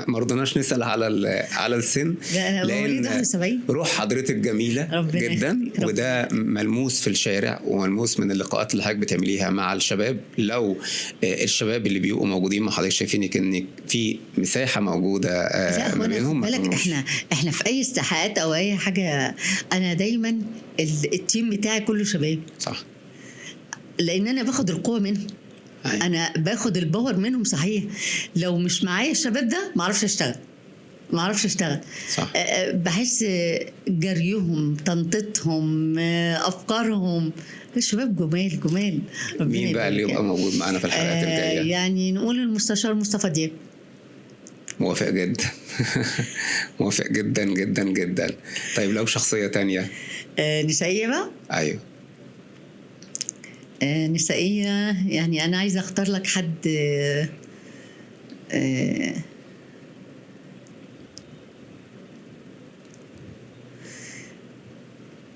ما رضناش نسال على السن، لان 71. روح حضرتك جميله جدا، وده ملموس في الشارع وملموس من اللقاءات اللي حضرتك بتعمليها مع الشباب. لو الشباب اللي بيبقوا موجودين مع حضرتك شايفينك انك في مساحه موجوده ما بينهم. بالك احنا في اي استحقاقات او اي حاجه، انا دايما التيم بتاعي كله شباب، صح، لان انا باخد القوه منهم. انا باخد الباور منهم. صحيح لو مش معايا الشباب ده ما اعرفش اشتغل. صح. بحس جريهم، تنطيطهم، افكارهم. الشباب جمال. مين بقى اللي يبقى موجود معانا في الحلقات الجايه؟ يعني نقول المستشار مصطفى دياب. موافق جدا. موافق جدا جدا جدا. طيب لو شخصيه تانية نسائيه بقى؟ ايوه نسائيه. يعني انا عايزه اختار لك حد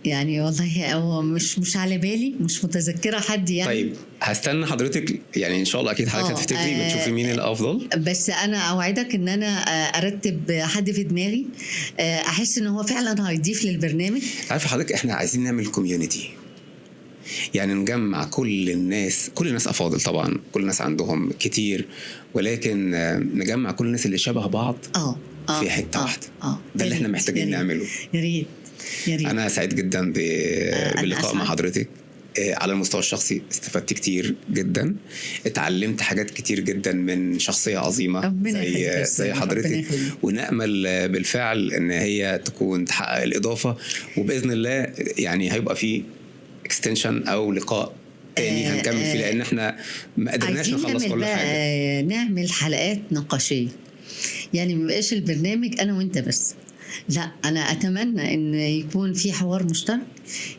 يعني والله هو مش على بالي، مش متذكره حد يعني. طيب هستنى حضرتك يعني، ان شاء الله اكيد حضرتك هتفتكري بتشوفي مين الافضل. بس انا اوعدك ان انا ارتب حد في دماغي احس ان هو فعلا هيضيف للبرنامج. عارفه حضرتك، احنا عايزين نعمل كوميونتي، يعني نجمع كل الناس افاضل طبعا، كل الناس عندهم كتير، ولكن نجمع كل الناس اللي شبه بعض في حته واحده. ده اللي احنا محتاجين نعمله. يا ريت. انا سعيد جدا باللقاء مع حضرتك. على المستوى الشخصي استفدت كتير جدا، اتعلمت حاجات كتير جدا من شخصية عظيمة زي حضرتك، ونأمل بالفعل ان هي تكون تحقق الإضافة، وبإذن الله يعني هيبقى في اكستنشن او لقاء تاني هنكمل فيه، لان احنا ما قدرناش نخلص كل حاجة. نعمل حلقات نقاشية، يعني ما بقاش البرنامج انا وانت بس، لا انا اتمنى ان يكون في حوار مشترك،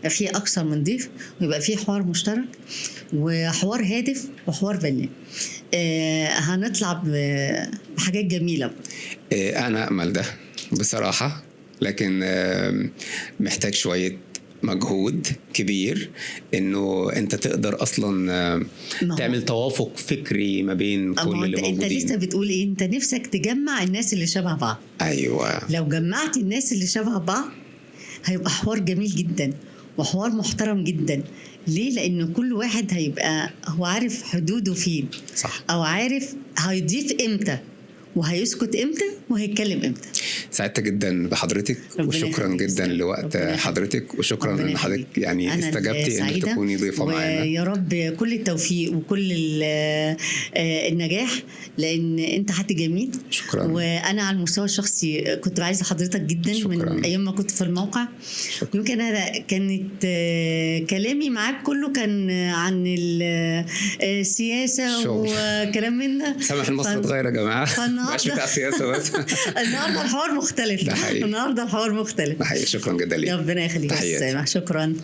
في اكثر من ضيف، ويبقى في حوار مشترك وحوار هادف وحوار بناء. هنطلع بحاجات جميله. انا امل ده بصراحه، لكن محتاج شويه مجهود كبير انه انت تقدر اصلا تعمل توافق فكري ما بين كل اللي موجودين. انت لسه بتقول ايه؟ انت نفسك تجمع الناس اللي شبه بعض. ايوه، لو جمعت الناس اللي شبه بعض هيبقى حوار جميل جدا وحوار محترم جدا. ليه؟ لان كل واحد هيبقى هو عارف حدوده فين، صح، او عارف هيضيف امتى وهيسكت امتى وهيتكلم امتى. سعدت جدا بحضرتك، وشكرا جدا لوقت حضرتك، وشكرا ان حضرتك يعني استجبتي ان تكوني ضيفه معانا. ويا رب كل التوفيق وكل النجاح، لان انت حد جميل. شكرا. وانا على المستوى الشخصي كنت بعايزه حضرتك جدا. شكرا. من ايام ما كنت في الموقع. شكرا. يمكن انا كانت كلامي معاك كله كان عن السياسه وكلام من ده. سامح المصري اتغير يا جماعه، مش بتاع سياسه بس. النهارده الحوار مختلف. ده حقيقي. النهارده الحوار مختلف. ده حقيقي. شكرا جدا ليك. ربنا يخليك. شكرا.